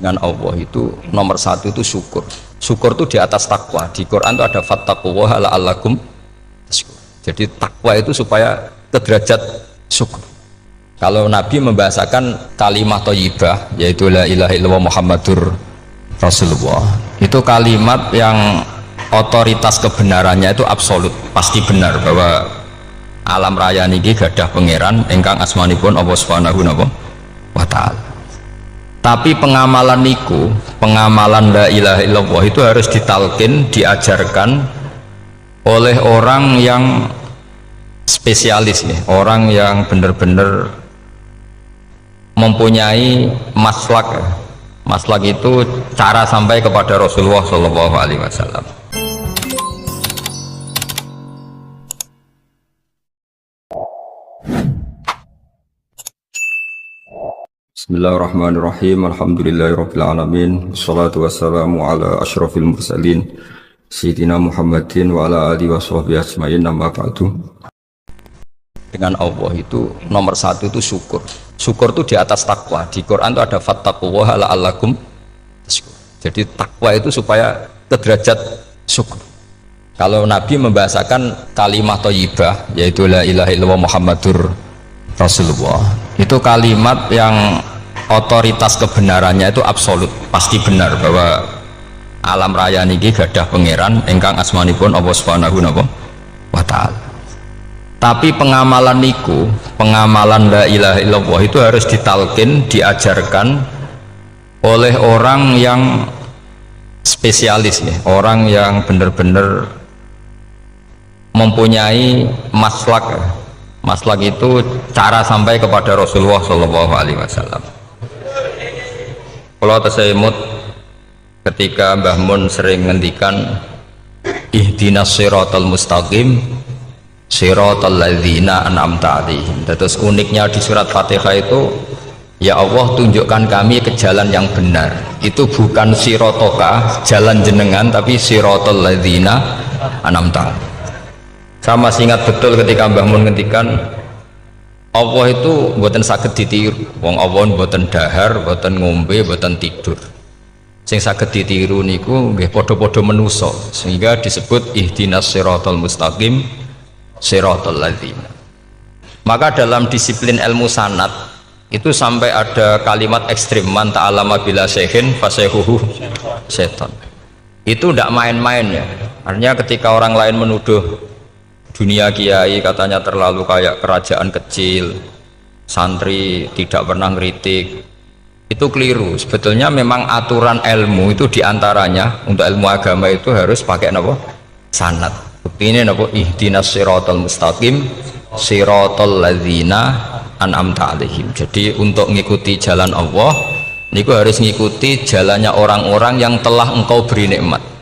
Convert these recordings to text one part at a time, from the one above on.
dengan Allah itu nomor satu itu syukur. Syukur itu di atas takwa. Di Quran itu ada fattaqullaha la'allakum tashkurun. Jadi takwa itu supaya ke derajat syukur. Kalau Nabi membahasakan kalimat thayyibah yaitu la ilaha illallah Muhammadur Rasulullah, itu kalimat yang otoritas kebenarannya itu absolut, pasti benar bahwa alam raya niki gadah pangeran ingkang asmanipun Allah Subhanahu wa taala. Tapi pengamalan niku, pengamalan la ilaha illallah itu harus ditalkin, diajarkan oleh orang yang spesialis nih, orang yang benar-benar mempunyai maslak. Maslak itu cara sampai kepada Rasulullah Shallallahu Alaihi Wasallam. Bismillahirrahmanirrahim. Alhamdulillahirabbil alamin. Wassalatu wassalamu ala asyrafil mursalin sayyidina Muhammadin wa ala alihi washabbihi ajmain. Amma ba'du. Dengan Allah itu nomor satu itu syukur. Syukur itu di atas takwa. Di Quran itu ada fattaqullaha la'allakum tashkurun. Jadi takwa itu supaya ke derajat syukur. Kalau Nabi membahasakan kalimat thayyibah yaitu la ilaha illallah Muhammadur Rasulullah, itu kalimat yang otoritas kebenarannya itu absolut, pasti benar bahwa alam raya niki gadah pangeran ingkang asmanipun Allah Subhanahu wa taala. Tapi pengamalan niku, pengamalan la ilaha illallah itu harus ditalkin, diajarkan oleh orang yang spesialis nih, orang yang benar-benar mempunyai maslak. Maslak itu cara sampai kepada Rasulullah Shallallahu Alaihi Wasallam. Kalau tersemut ketika Mbah Mun sering ngendikan ihdinas siratal mustaqim siratal ladzina an'amta 'alaihim. Terus uniknya di surat Fatihah itu, ya Allah tunjukkan kami ke jalan yang benar. Itu bukan sirotoka jalan jenengan, tapi siratal ladzina an'amta 'alaihim. Saya masih ingat betul ketika Mbah Mun ngendikan Allah itu mboten saged ditiru. Wong Allah mboten dahar, mboten ngombe, mboten tidur. Sing saged ditiru niku nggih padha-padha manusa, sehingga disebut ihdinas siratal mustaqim siratal ladzina. Maka dalam disiplin ilmu sanad itu sampai ada kalimat ekstrim, man ta'allama bila syekhin fasyekhuhu setan. Itu tidak main-main ya. Artinya ketika orang lain menuduh dunia kiai katanya terlalu kayak kerajaan kecil, santri tidak pernah ngeritik, itu keliru. Sebetulnya memang aturan ilmu itu diantaranya untuk ilmu agama itu harus pakai apa? Sanad. Bukti ini apa? Ihdinas siratal mustaqim siratal ladzina an'amta 'alaihim. Jadi untuk mengikuti jalan Allah niku harus mengikuti jalannya orang-orang yang telah engkau beri nikmat.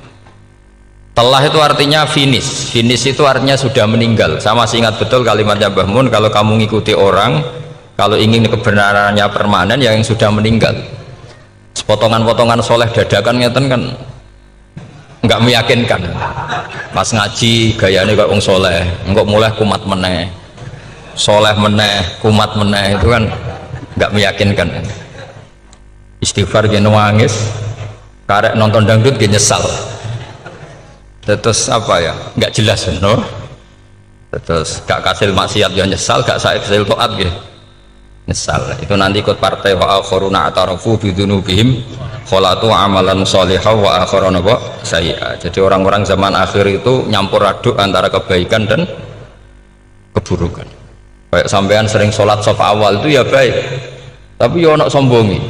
Telah itu artinya finish. Finish itu artinya sudah meninggal. Saya masih ingat betul kalimatnya Mbah Mun, kalau kamu ngikuti orang, kalau ingin kebenarannya permanen, yang sudah meninggal. Potongan-potongan soleh dadakan ngeten kan nggak meyakinkan. Pas ngaji gayanya kayak wong soleh, enggak mulai kumat meneh, soleh meneh, kumat meneh, itu kan nggak meyakinkan. Istighfar gini nangis, karek nonton dangdut gini nyesal. Terus apa ya, nggak jelas no? Terus gak kasil maksiat ya nyesal, gak kasil toat gitu nyesal. Itu nanti ikut partai wa akharuna atarafu bidunubihim kholatu amalan sholihah wa akharuna sayyi'ah. Jadi orang-orang zaman akhir itu nyampur aduk antara kebaikan dan keburukan. Kayak sampean sering sholat saf awal itu ya baik, tapi ya ono sombongi.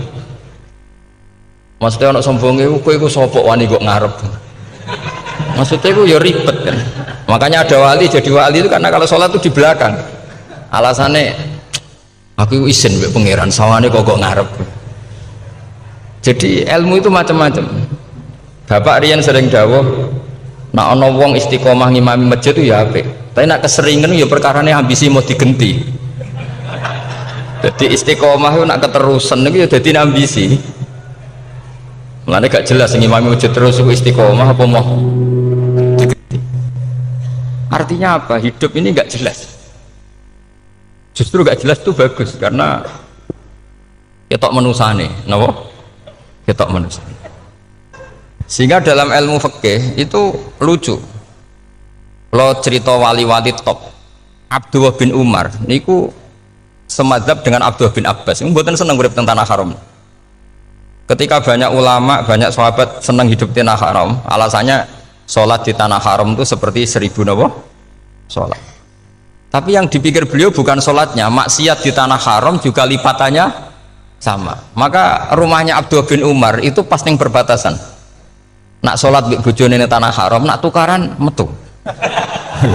Maksudnya ono sombongi kowe iku sapa wani kok ngarep. Maksudnya itu ya ribet kan. Makanya ada wali jadi wali itu karena kalau sholat itu di belakang. Alasannya aku izin mbek pangeran sawane kok ngarep. Jadi ilmu itu macam-macam. Bapak Rian sering dawuh, nak ana wong istiqomah ngimami masjid itu ya apik. Tapi nak keseringan ya perkarane ambisi mau digenti. Jadi istiqomah itu nak keterusan itu ya dadi ambisi. Mulane gak jelas ngimami masjid terus itu istiqomah apa mau. Artinya apa? Hidup ini nggak jelas. Justru nggak jelas itu bagus karena ketok menusane, napa? ketok manusia. Sehingga dalam ilmu fikih itu lucu. Lo cerita wali-wali top Abdullah bin Umar niku semadzhab dengan Abdullah bin Abbas. Mboten seneng urip teng tanah haram. Ketika banyak ulama, banyak sahabat seneng hidup di tanah haram, alasannya sholat di tanah haram itu seperti 1000 napa? Sholat. Tapi yang dipikir beliau bukan sholatnya, maksiat di tanah haram juga lipatannya sama. Maka rumahnya Abdullah bin Umar itu pas ning perbatasan. Nak sholat mbek bojone ning tanah haram, nak tukaran metu.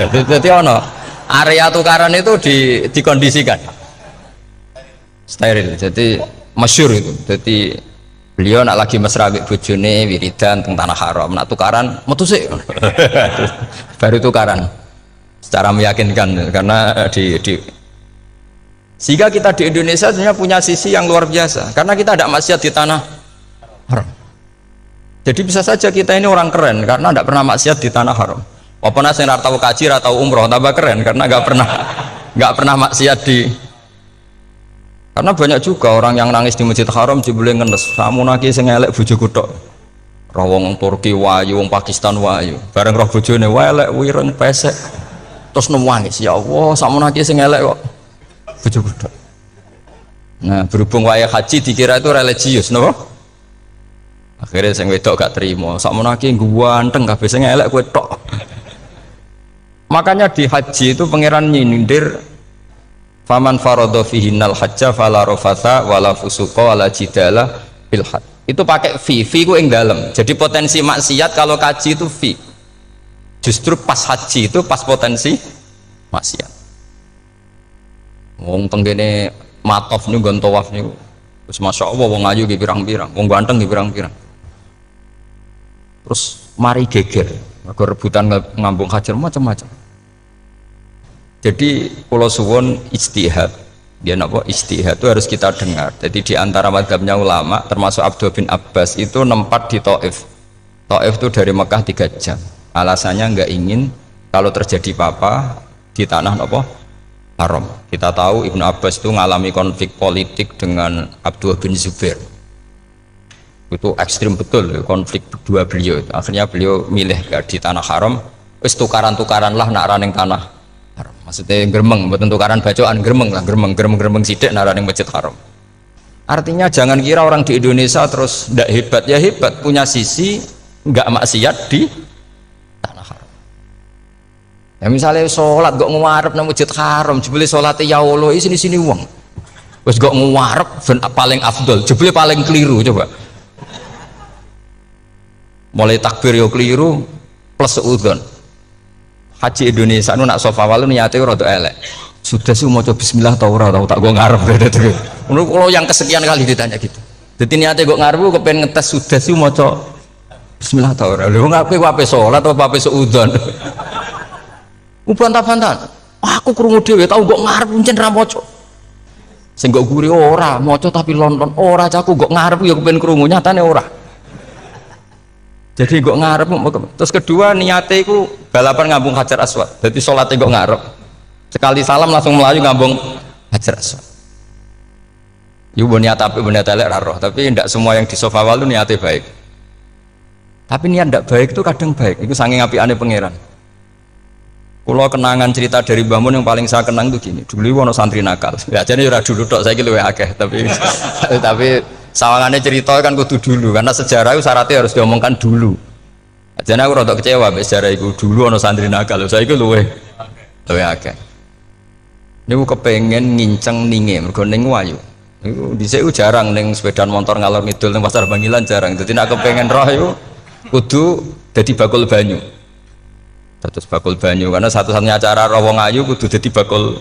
Jadi ono area tukaran itu dikondisikan steril. Jadi masyhur itu. Jadi beliau nak lagi mesra mbek bojone wiridan teng tanah haram, nak tukaran metu sik. Baru tukaran. Secara meyakinkan karena sehingga kita di Indonesia sebenarnya punya sisi yang luar biasa karena kita ada maksiat di tanah haram. Jadi bisa saja kita ini orang keren karena tidak pernah maksiat di tanah haram. Walaupun saya nggak tahu kaji atau umroh tambah keren karena nggak pernah maksiat di. Karena banyak juga orang yang nangis di masjid haram jebule ngenes. Kamu naki sing elek bojoku tok. Roh wong Turki wayu, wong Pakistan wayu. Bareng roh bojone elek wireng pesek. Terus nangis, ya Allah, sakmu naki sing elek kok bojoku tok. Nah, berhubung wayah haji dikira itu religius, napa? Akhirnya sing wedok gak terima, sakmono iki ganteng kabeh sing elek kowe tok. Makanya di haji itu pangeran nyindir faman faradha fihinnal hajja fala rafatha wala fusuqa wala jidala fil hajj. Itu pakai fi ku ing dalem. Jadi potensi maksiat kalau kaji itu fi. Justru pas haji itu pas potensi maksiat. Wong tenggene matof niku nggon tawaf niku. Wis masyaallah wong ayu ki pirang-pirang, wong ganteng ki pirang-pirang. Terus mari geger, mergo rebutan ngambung hajar macam-macam. Jadi pulau suwon ijtihad, dia napa ijtihad itu harus kita dengar. Jadi di antara mazhabnya ulama, termasuk Abdullah bin Abbas itu nempat di Taif. Taif itu dari Mekah 3 jam. Alasannya nggak ingin kalau terjadi apa-apa di tanah napa haram. Kita tahu Ibnu Abbas itu mengalami konflik politik dengan Abdullah bin Zubair. Itu ekstrim betul konflik berdua beliau. Akhirnya beliau milih di tanah haram. Wis tukaran-tukaran lah nak raning tanah haram. Maksudnya gremeng, mboten tukaran bacaan gremeng lah, gremeng sithik nak raning masjid haram. Artinya jangan kira orang di Indonesia terus ndak hebat, ya hebat, punya sisi nggak maksiat di tanah haram. Ya misalnya sholat kok ngarep nang masjid haram, jebule salate ya Allah sini wong. Wis kok ngarep paling afdol, jebule paling keliru coba. Mulai takbir yo keliru plus seudon. Haji Indonesia nu nak sofa walu niate rada elek. Sudah sih mau coba bismillah tau ora tau tak gua ngarep gitu. Menurut kalau yang kesekian kali ditanya gitu. Jadi niate gua ngarep kepengen ngetes sudah sih mau coba bismillah tau ora. Lha ngapain wae salat atau wae seudon. Bantah-bantahan. Aku krungu dhewe tau gua ngarep pancen ra maca. Sing gak guri ora maca tapi lonton ora caku gak ngarep ya kepengen krungu nyatane ora. Jadi gak ngarep. Terus kedua niate iku balapan ngambung hajar aswad. Jadi sholatnya gak ngarep. Sekali salam langsung melayu ngambung hajar aswad. Iku niat apik niat elek ra roh, tapi tidak semua yang di sofa walu niate baik. Tapi niat tidak baik itu kadang baik. Itu saking apikane pangeran. Kalau kenangan cerita dari Mbah Mun yang paling saya kenang itu gini. Dulu ono santri nakal. Ya jadi ora dulu tok saiki luwih akeh, tapi sawangannya cerita kan kudu dulu karena sejarah itu syaratnya harus diomongkan dulu. Jadi aku rada kecewa mbek sejarah itu dulu ono santri nakal. Saiki luwih akeh. Niku kepengen nginceng ninge mergo ning wayu. Niku dhisik jarang ning sepeda motor ngalor ngidul ning pasar Bangilan jarang. Dadi nek kepengen roh iku kudu dadi bakul banyu. Terus bakul banyu karena satu-satunya cara roh wong ayu kudu dadi bakul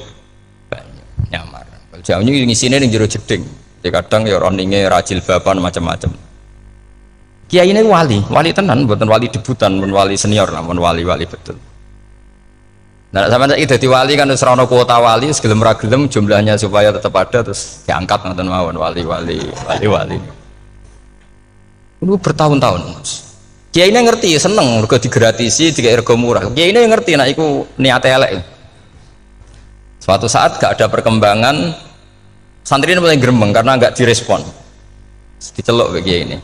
banyu nyamar. Jauhnya ngisine ning jero jeding. Ya kadang ya roninge rajil bapan macam-macam. Kiai ini wali tenan, bukan wali debutan, bukan wali senior, namun wali betul. Nah, sama saya jadi wali kan terus rono kuota wali, segelem ragelem jumlahnya supaya tetap ada terus diangkat nonton mawon wali. Itu bertahun-tahun. Kiai ini ngerti, seneng, mergo digratisi, dikai rego murah. Kiai ini ngerti, nah iku niate elek. Suatu saat gak ada perkembangan. Santri ini mulai gremeng karena nggak direspon, diceluk bagi ini.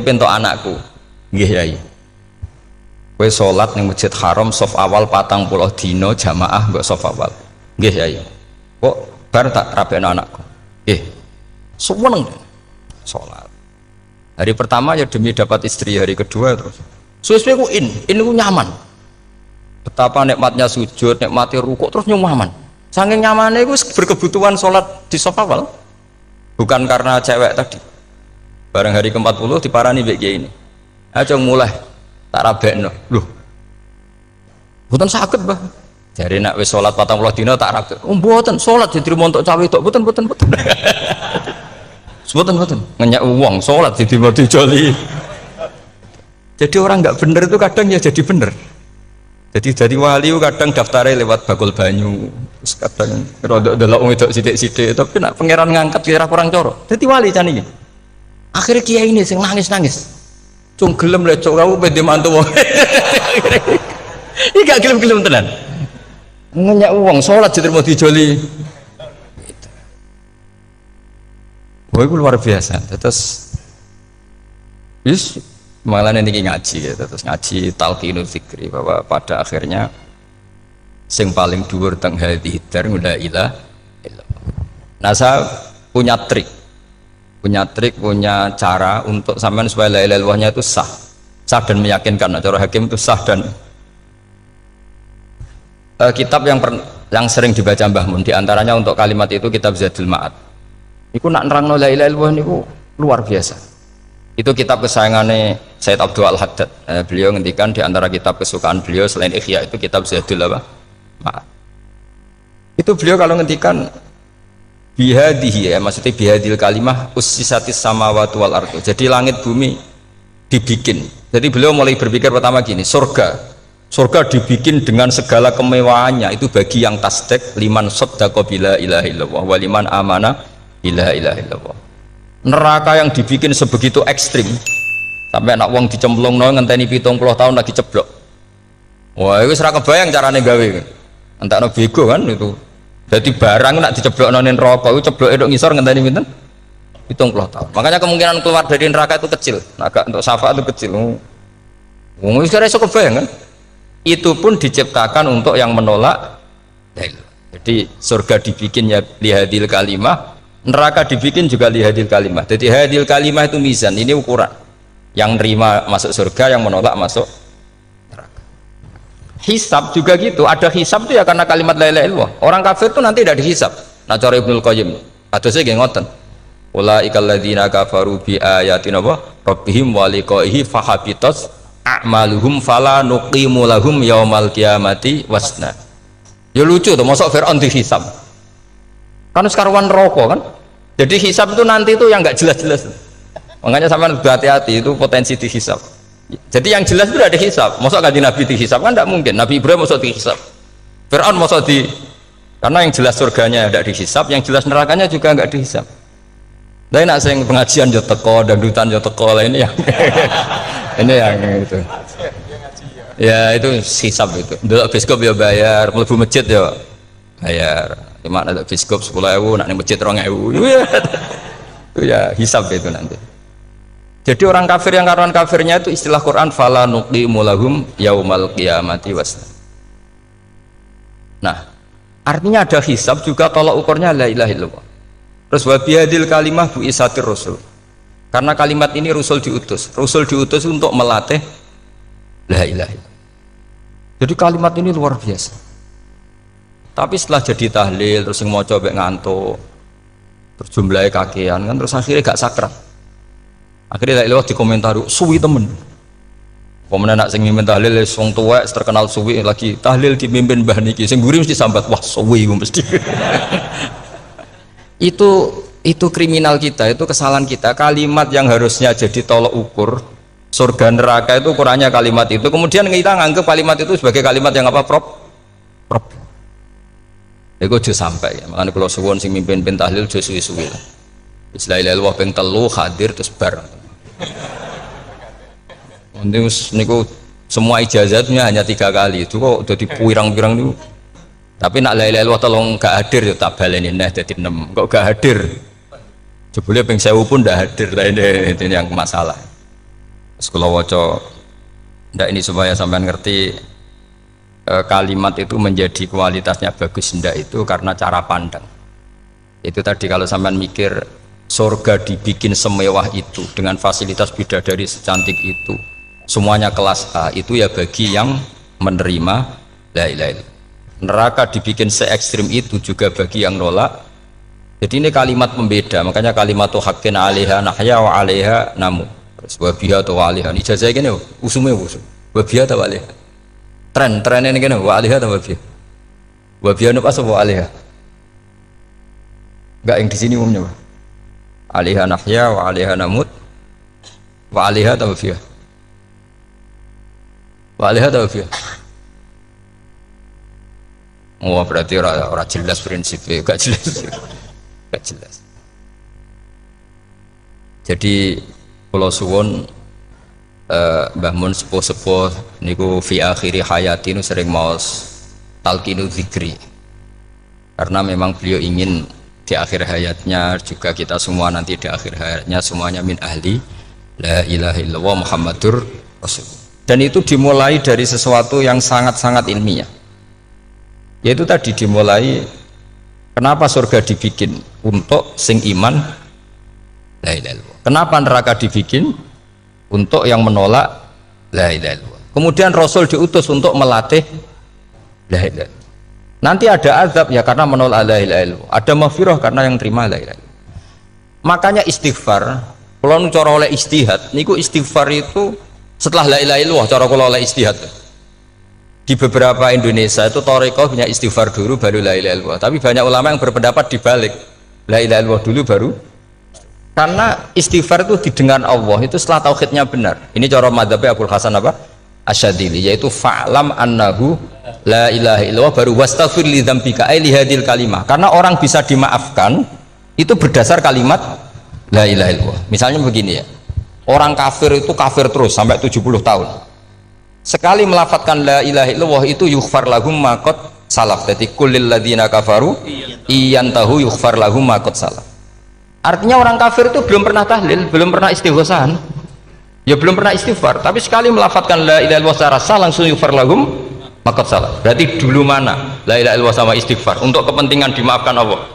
pentok anakku. Nggih Yai. Kowe salat ning Masjid Haram saf awal 40 dina jamaah mbok saf awal. Nggih Yai. Kok bar tak rabekno anakku. Nggih. Seneng salat. Hari pertama ya demi dapat istri, hari kedua terus. Suwe-suwe ku ku nyaman. Betapa nikmatnya sujud, nikmati rukuk terus nyaman. Saking nyamannya itu berkebutuhan sholat di saf awal. Bukan karena cewek tadi. Bareng hari ke-40 diparani mbek kiai ini. Aja mulai tak rabekno. Loh. Mboten saged, Mbah. Jare nek wis salat 40 dina tak rabek. Oh, mboten salat diterima untuk cawe tok. Mboten. Mboten. Ngenyak uang salat diterima dijoli. Jadi orang nggak bener itu kadang ya jadi bener. Jadi wali kadang daftarnya lewat bakul banyu, terus kadang rodok delok wedok sithik-sithik, tapi nak pangeran ngangkat kira kurang coro. Jadi wali can iki. Akhirnya kiai ini sing nangis. Cung gelem lecok kamu pede mantu wong. Iki gak gelem-gelem tenan. Ngenyak uang salat diterima dijoli. Wah, itu luar biasa. Terus malah ini ngaji ya, terus ngaji talqinul fikri bahwa pada akhirnya sing paling dhuwur teng hadhihi dar la ilaha illallah. Nah, saya punya cara untuk sampean supaya la ilaha illallahnya itu sah dan meyakinkan. Nah, cara hakim itu sah dan kitab yang sering dibaca Mbah Mun diantaranya untuk kalimat itu kitab Zadul Ma'ad. Iku nak nerangno la ilaha illallah niku luar biasa. Itu kitab kesayangannya Sayyid Abdul Al-Haddad. Beliau ngendikan di antara kitab kesukaan beliau selain Ihya itu kitab Zadul Ma'ad. Itu beliau kalau ngendikan bihadihi ya, maksudnya bihadil kalimah ussisatis samawati wal ardu. Jadi langit bumi dibikin. Jadi beliau mulai berpikir pertama gini, surga dibikin dengan segala kemewahannya itu bagi yang tasdek liman saddaqa bila ilaha illallah wa liman amana bila ilaha illallah. Neraka yang dibikin sebegitu ekstrim sampai anak wong dicemplung ngenteni 70 tahun lagi ceblok. Wah, itu serah kebayang carane gawe. Entakno bego kan itu. Jadi barang nak diceblokno ning neraka itu ceblok edok ngisor ngenteni pinten? 70 tahun. Makanya kemungkinan keluar dari neraka itu kecil. Agak untuk syafaat itu kecil. Wong wis kira iso kebayang kan? Itu pun diciptakan untuk yang menolak. Jadi surga dibikinnya lihadil kalimah, neraka dibikin juga lihadil kalimah. Jadi hadil kalimah itu mizan, ini ukuran yang nerima masuk surga, yang menolak masuk neraka. Hisab juga gitu, ada hisab itu ya karena kalimat la ilaha illallah. Orang kafir itu nanti tidak dihisab. Nah cara Ibnul Qayyim atau saya gak ngoten, ulaikal ladzina kafaru bi ayatina rabbihim wa liqaihi fahabitat a'maluhum fala nuqimu lahum yaumal qiyamati wasna. Ya lucu tuh, masuk Fir'aun dihisab kan sekarwan rokok kan. Jadi hisab itu nanti itu yang nggak jelas-jelas. Makanya sama berhati-hati itu potensi dihisab. Jadi yang jelas itu ada hisab. Masuk kanjeng Nabi dihisab kan tidak mungkin. Nabi Ibrahim masuk dihisab. Fir'aun masuk karena yang jelas surganya tidak dihisab, yang jelas nerakanya juga nggak dihisab. Tapi nak sing pengajian yo teko, dangdutan yo teko lah ini yang ini yang itu. Ya itu hisab itu. Dulu biskop ya bayar, mlebu masjid ya bayar. Cuma ada biskop 10.000, nak ning masjid 2.000. Itu ya hisab itu nanti. Jadi orang kafir yang karuan kafirnya itu istilah Quran fala nuqimu lahum yaumal qiyamati wasna. Nah, artinya ada hisab juga tolak ukurnya la ilaha illallah. Terus wa bihadil kalimah bu isatir rasul. Karena kalimat ini Rasul diutus untuk melatih la ilaha illallah. Jadi kalimat ini luar biasa. Tapi setelah jadi tahlil terus yang mau coba ngantuk terus jumlahnya kakean kan terus akhirnya gak sakral. Akhirnya lewat di komentar suwi temen. Pemenang nak sing mimpin tahlil wong tuwek terkenal suwi lagi tahlil dipimpin Mbah niki sing mburi mesti sambat wah suwi mesti. itu kriminal kita, itu kesalahan kita. Kalimat yang harusnya jadi tolok ukur surga neraka itu ukurannya kalimat itu, kemudian kita nganggap kalimat itu sebagai kalimat yang apa problem. Itu aja sampai ya. Makanya kalau suwun sing mimpin tahlil aja suwi-suwi lah. La ilaha illallah ping 3 hadir terus bar. Niku semua ijazatnya hanya 3 kali. Itu kok udah dipirang-pirang niku. Tapi nak la ilaha illallah tolong gak hadir ya tak baleni neh dadi 6. Kok gak hadir? Jebule ping 1000 pun ndak hadir. Ini yang masalah. Sekolah waca ndak ini supaya sampean ngerti kalimat itu menjadi kualitasnya bagus ndak itu karena cara pandang. Itu tadi kalau sampean mikir surga dibikin semewah itu dengan fasilitas bidadari secantik itu, semuanya kelas A, itu ya bagi yang menerima la ilaha illallah. Neraka dibikin se ekstrim itu juga bagi yang nolak. Jadi ini kalimat pembeda, makanya kalimat tuh hakin alaiha nahya wa alaiha namu. Wabiha atau alaiha ijazah gini usumnya usum wabiha atau alaiha tren ini gini wa alaiha atau wabiha nu pas wa alaiha enggak yang di sini umumnya alaiha nahya wa alaiha namut wa alaiha atau wabiha oh berarti orang jelas prinsipnya enggak jelas jadi kalau suwon Mbah Mun sepuh-sepuh niku fi akhiri hayati nu sering maos talqinu zikri karena memang beliau ingin di akhir hayatnya juga kita semua nanti di akhir hayatnya semuanya min ahli la ilaha illallah Muhammadur Rasul, dan itu dimulai dari sesuatu yang sangat-sangat ilmiah, yaitu tadi dimulai kenapa surga dibikin untuk sing iman la ilaha illallah. Kenapa neraka dibikin? Untuk yang menolak la ilaha illallah. Kemudian Rasul diutus untuk melatih la ilaha illallah. Nanti ada azab ya karena menolak la ilaha illallah. Ada maghfirah karena yang terima la ilaha illallah. Makanya istighfar, kalau cara oleh istihad, niku istighfar itu setelah la ilaha illallah cara kalau oleh istihad. Di beberapa Indonesia itu thariqah punya istighfar dulu baru la ilaha illallah. Tapi banyak ulama yang berpendapat dibalik. La ilaha illallah dulu baru, karena istighfar itu didengar Allah itu setelah tauhidnya benar. Ini cara madzhabnya Abul Hasan apa? Asyadili, yaitu fa'lam annahu la ilaha illallah baru wastaghfir li dzambika ai li hadil kalimah. Karena orang bisa dimaafkan itu berdasar kalimat la ilaha illallah. Misalnya begini ya. Orang kafir itu kafir terus sampai 70 tahun. Sekali melafadzkan la ilaha illallah itu yughfar lahum ma qad salaf. Jadi kullil ladzina kafaru iyantahu yughfar lahum ma qad salaf. Artinya orang kafir itu belum pernah tahlil, belum pernah istighosahan, ya belum pernah istighfar, tapi sekali melafadzkan la ilaha illallah secara sah langsung yughfar lahum maqad salah. Berarti dulu mana la ilaha illallah sama istighfar untuk kepentingan dimaafkan Allah?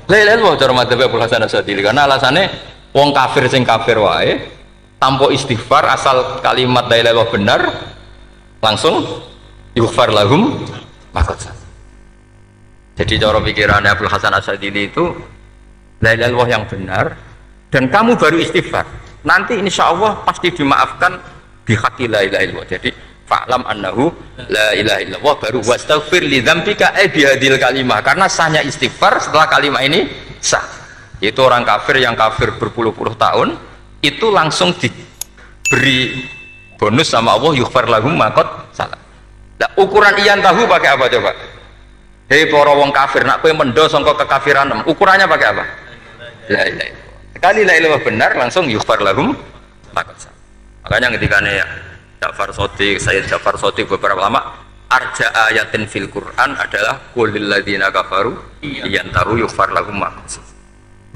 La ilaha illallah cara madzhab Abul Hasan Asyadili, karena alasannya wong kafir sing kafir wae tanpa istighfar asal kalimat la ilaha illallah benar langsung yughfar lahum maqad salah. Jadi cara pikirannya Abul Hasan Asyadili itu la ilaha illallah yang benar dan kamu baru istighfar, nanti insya Allah pasti dimaafkan bihaqi la ilaha illallah. Jadi fa'lam annahu la ilaha illallah baru wastaghfir li dzambika bihadil kalimah, karena sahnya istighfar setelah kalimat ini sah. Itu orang kafir yang kafir berpuluh-puluh tahun itu langsung diberi bonus sama Allah yughfar lahum ma qad salah. Nah, ukuran iyan tahu pakai apa coba? Hei para wong kafir, nak kowe mendo sangka kekafiran, ukurannya pakai apa? La ilaha illallah. Sekali la ilaha benar langsung yughfar lahum maqad salah. Makanya ketika ya Ja'far Shadiq, Sayyid Ja'far Shadiq, beberapa lama arja ayatin fil Quran adalah qulil ladzina kafaru iyantahu yughfar lahum maqad salah.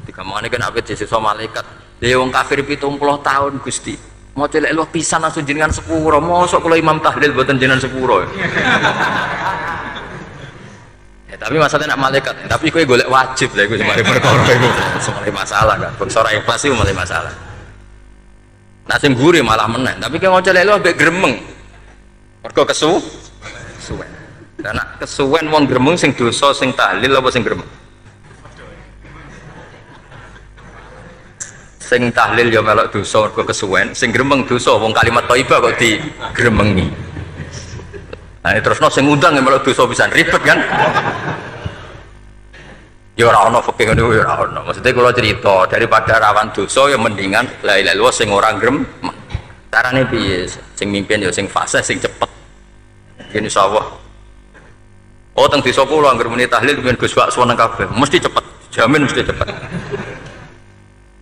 Ketika mangane kan apik sesuk malaikat, "Ya wong kafir 70 tahun Gusti. Mau la ilaha pisan langsung jenengan sepuro, mosok kula imam tahlil mboten jenengan sepuro." Tapi masalahnya nak malaikat, tapi kowe golek wajib lah iku semari perkara iku. Semari masalah kan. Bangsa ora ikhlas iku malah masalah. Nah sing guri malah meneng, tapi kowe ngoco lelo mbek gremeng. Mergo kesuwen. Lah nak kesuwen wong gremeng sing dosa sing tahlil apa sing gremeng? Sing tahlil ya melok dosa mergo kesuwen, sing gremeng dosa wong kalimat thayyibah kok digremengi. Nah, terus sing ngundang yang melok dosa pisan ribet kan? Ya ora ono fikih ngono ya ora ono. Maksudnya kalau cerita daripada rawan dosa ya mendingan la ilaha illallah sing ora grem. Carane piye? Sing mimpin ya sing fasih sing cepet. Yen insyaallah. Oh teng desa kula anggere muni tahlil ben Gus bakso nang kabeh, mesti cepet. Jamin mesti cepet.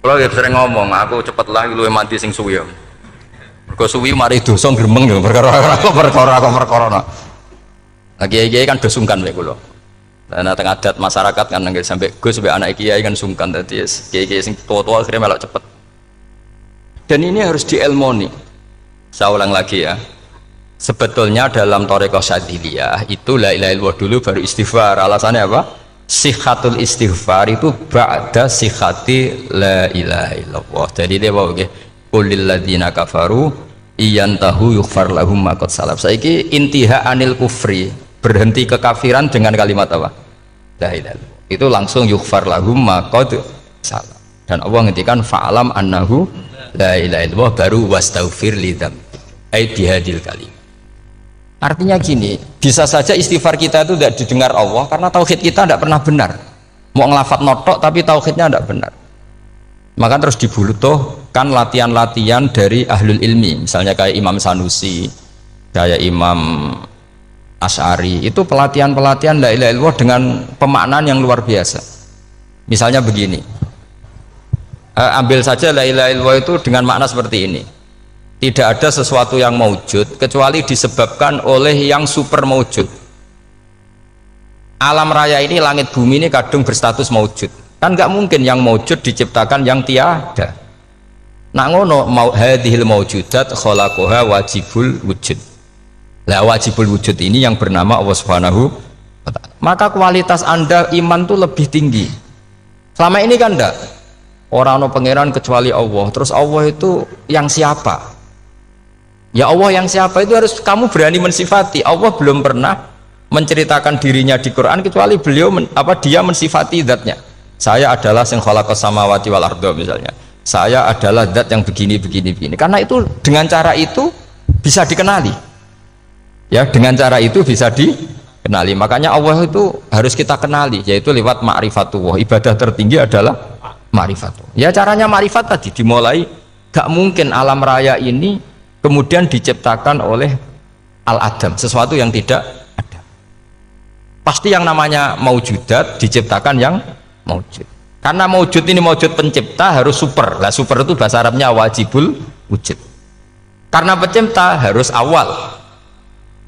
Kula ya sering ngomong, aku cepet lah luwih mati sing suwi. Mergo suwi mari dosa gremeng lho perkara. Lagi kiai kan do sungkan mek kula. Nah teng adat masyarakat kan nggih sampai Gus sampai anak kiai kan sungkan dadi kiai-kiai sing tua-tua akhirnya melok cepet. Dan ini harus diilmoni. Saya ulang lagi ya. Sebetulnya dalam Thariqah Syadziliyah itu la ilaha illallah dulu baru istighfar. Alasannya apa? Sihhatul istighfar itu ba'da sihhati la ilaha illallah. Jadi dia bawa nggih qulil ladzina kafaru iyantahu yughfar lahum ma qad salaf. Saiki intiha anil kufri, berhenti kekafiran dengan kalimat apa? La ilaha illallah. Itu langsung yughfar lahum ma qad salaf. Dan Allah ngendikan fa'alam annahu la ilaha illallah baru wastaghfir lidzam. Ai bihadil kalim. Artinya gini, bisa saja istighfar kita itu tidak didengar Allah karena tauhid kita tidak pernah benar. Mau ngelafat notok tapi tauhidnya tidak benar. Maka terus dibutuhkan latihan-latihan dari ahlul ilmi, misalnya kayak Imam Sanusi, kayak Imam Asy'ari, itu pelatihan-pelatihan la ilaha illallah dengan pemaknaan yang luar biasa. Misalnya begini, ambil saja la ilaha illallah itu dengan makna seperti ini. Tidak ada sesuatu yang maujud kecuali disebabkan oleh yang super maujud. Alam raya ini, langit bumi ini kadung berstatus maujud. Kan nggak mungkin yang maujud diciptakan yang tiada. Nak ngono mau hadhil maujudat khalaqaha wajibul wujud. Lah wajibul wujud ini yang bernama Allah Subhanahu wa ta'ala. Maka kualitas Anda iman tuh lebih tinggi. Selama ini kan enggak. Orang no pangeran kecuali Allah. Terus Allah itu yang siapa? Ya Allah yang siapa itu harus kamu berani mensifati. Allah belum pernah menceritakan dirinya di Quran kecuali beliau dia mensifati zatnya. Saya adalah sing khalaqas samawati wal ardha misalnya. Saya adalah zat yang begini. Karena itu dengan cara itu bisa dikenali. Ya, dengan cara itu bisa dikenali. Makanya Allah itu harus kita kenali, yaitu lewat ma'rifatullah. Ibadah tertinggi adalah ma'rifatullah. Ya caranya ma'rifat tadi dimulai. Gak mungkin alam raya ini kemudian diciptakan oleh al-adam, sesuatu yang tidak ada. Pasti yang namanya maujudat diciptakan yang maujud. Karena maujud ini maujud pencipta harus super. Lah super itu bahasa Arabnya wajibul wujud. Karena pencipta harus awal.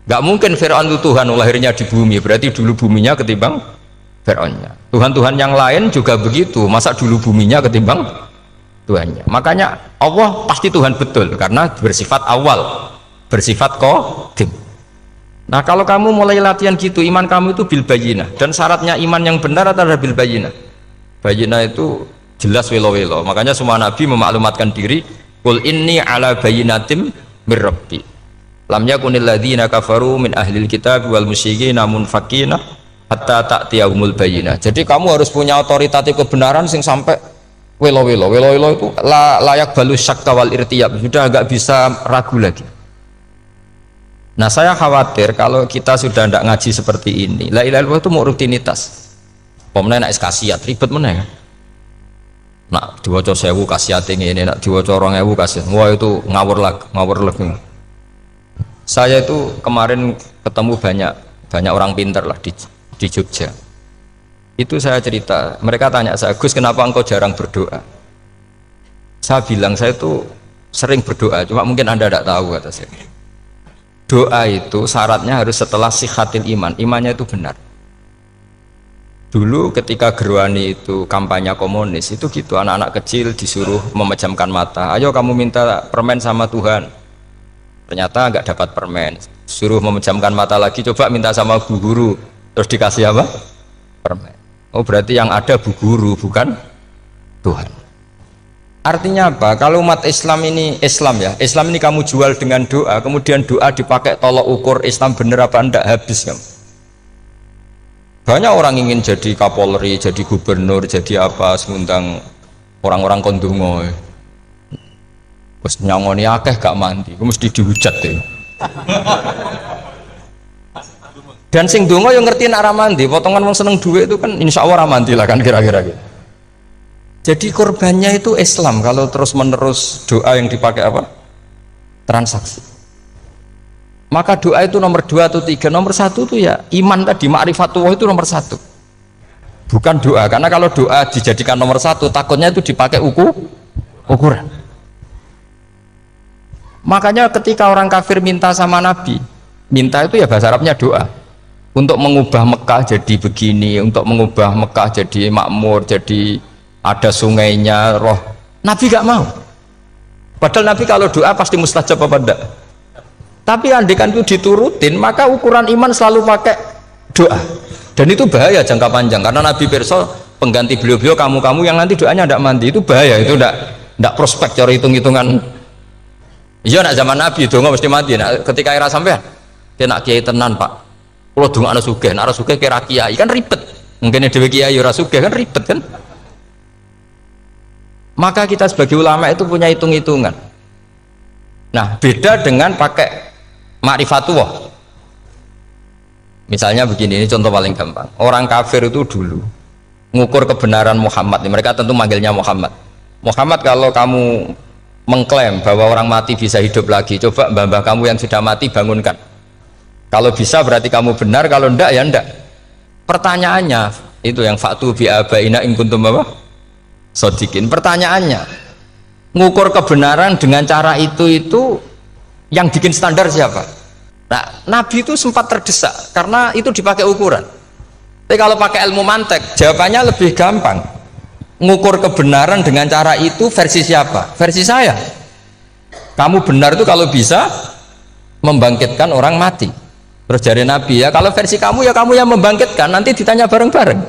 Gak mungkin Fir'aun itu Tuhan lahirnya di bumi, berarti dulu buminya ketimbang Fir'aunnya. Tuhan-Tuhan yang lain juga begitu, masa dulu buminya ketimbang Tuhannya. Makanya Allah pasti Tuhan betul karena bersifat awal, bersifat qadim. Nah kalau kamu mulai latihan gitu, iman kamu itu bil bayyinah. Dan syaratnya iman yang benar adalah bil bayyinah. Bayyinah itu jelas welo-welo. Makanya semua nabi memaklumatkan diri, qul inni ala bayyinatim mir rabbi lam yakunil ladzina kafaru min ahlil kitab wal musyrikin munfakina hatta ta'tiyahumul bayyinah. Jadi kamu harus punya otoritatif kebenaran sing sampai welo-welo itu layak balus syak wal irtiyab, sudah agak bisa ragu lagi. Nah saya khawatir kalau kita sudah tidak ngaji seperti ini, la ilaha illallah itu mau rutinitas. Pemenang nak kasiat ribet mana kan? Nak diwaca 1000 kasiat ini, nak diwaca 2000 kasiat, wah itu ngawur lagi. Saya itu kemarin ketemu banyak orang pintar lah di Jogja. Itu saya cerita, mereka tanya saya, Gus kenapa engkau jarang berdoa? Saya bilang saya itu sering berdoa, cuma mungkin Anda tidak tahu kata saya. Doa itu syaratnya harus setelah sihhatil iman, imannya itu benar. Dulu ketika Gerwani itu kampanye komunis itu gitu, anak-anak kecil disuruh memejamkan mata, ayo kamu minta permen sama Tuhan. Ternyata nggak dapat permen, suruh memejamkan mata lagi, coba minta sama bu guru, terus dikasih apa? Permen. Oh berarti yang ada bu guru bukan Tuhan. Artinya apa? Kalau umat Islam ini Islam ini kamu jual dengan doa, kemudian doa dipakai tolok ukur Islam bener apa enggak, habis kamu. Banyak orang ingin jadi Kapolri, jadi gubernur, jadi apa, ngundang orang-orang kondungo. Terus nyangoni akeh gak mandi, mesti dihujat deh. Dan sing donga yang ngerti nak ramandi, potongan wong seneng duit itu kan insya Allah ramandi lah kan kira-kira gitu. Jadi korbannya itu Islam kalau terus menerus doa yang dipakai apa? Transaksi. Maka doa itu nomor 2 atau 3, nomor 1 itu ya iman tadi, ma'rifatullah itu nomor 1. Bukan doa, karena kalau doa dijadikan nomor 1 takutnya itu dipakai ukuran. Makanya ketika orang kafir minta sama Nabi, minta itu ya bahasa Arabnya doa. Untuk mengubah Mekah jadi begini, untuk mengubah Mekah jadi makmur, jadi ada sungainya, roh. Nabi gak mau. Padahal Nabi kalau doa pasti mustajab apa enggak? Tapi andikan itu diturutin, maka ukuran iman selalu pakai doa. Dan itu bahaya jangka panjang, karena Nabi pirsa pengganti beliau-beliau kamu-kamu yang nanti doanya tidak mandi, itu bahaya, itu tidak prospek cara hitung-hitungan. Iya nak zaman Nabi donga mesti mati. Nak ketika era sampean dia nak kiai tenan Pak, kalau donga ana sugih, nak ora sugih kira kiai kan ribet. Mungkin dhewe kiai ora sugih kan ribet kan. Maka kita sebagai ulama itu punya hitung-hitungan. Nah, beda dengan pakai ma'rifatullah. Misalnya begini, ini contoh paling gampang. Orang kafir itu dulu mengukur kebenaran Muhammad, mereka tentu manggilnya Muhammad. Muhammad, kalau kamu mengklaim bahwa orang mati bisa hidup lagi, coba mbah-mbah kamu yang sudah mati bangunkan. Kalau bisa berarti kamu benar, kalau ndak ya ndak. Pertanyaannya itu yang faktu bi abaina in kuntum apa? Sodikin. Pertanyaannya, ngukur kebenaran dengan cara itu yang bikin standar siapa? Nah, Nabi itu sempat terdesak karena itu dipakai ukuran. Tapi kalau pakai ilmu mantek, jawabannya lebih gampang. Ngukur kebenaran dengan cara itu versi siapa? Versi saya. Kamu benar itu kalau bisa membangkitkan orang mati. Terus dari Nabi, ya kalau versi kamu ya kamu yang membangkitkan, nanti ditanya bareng-bareng.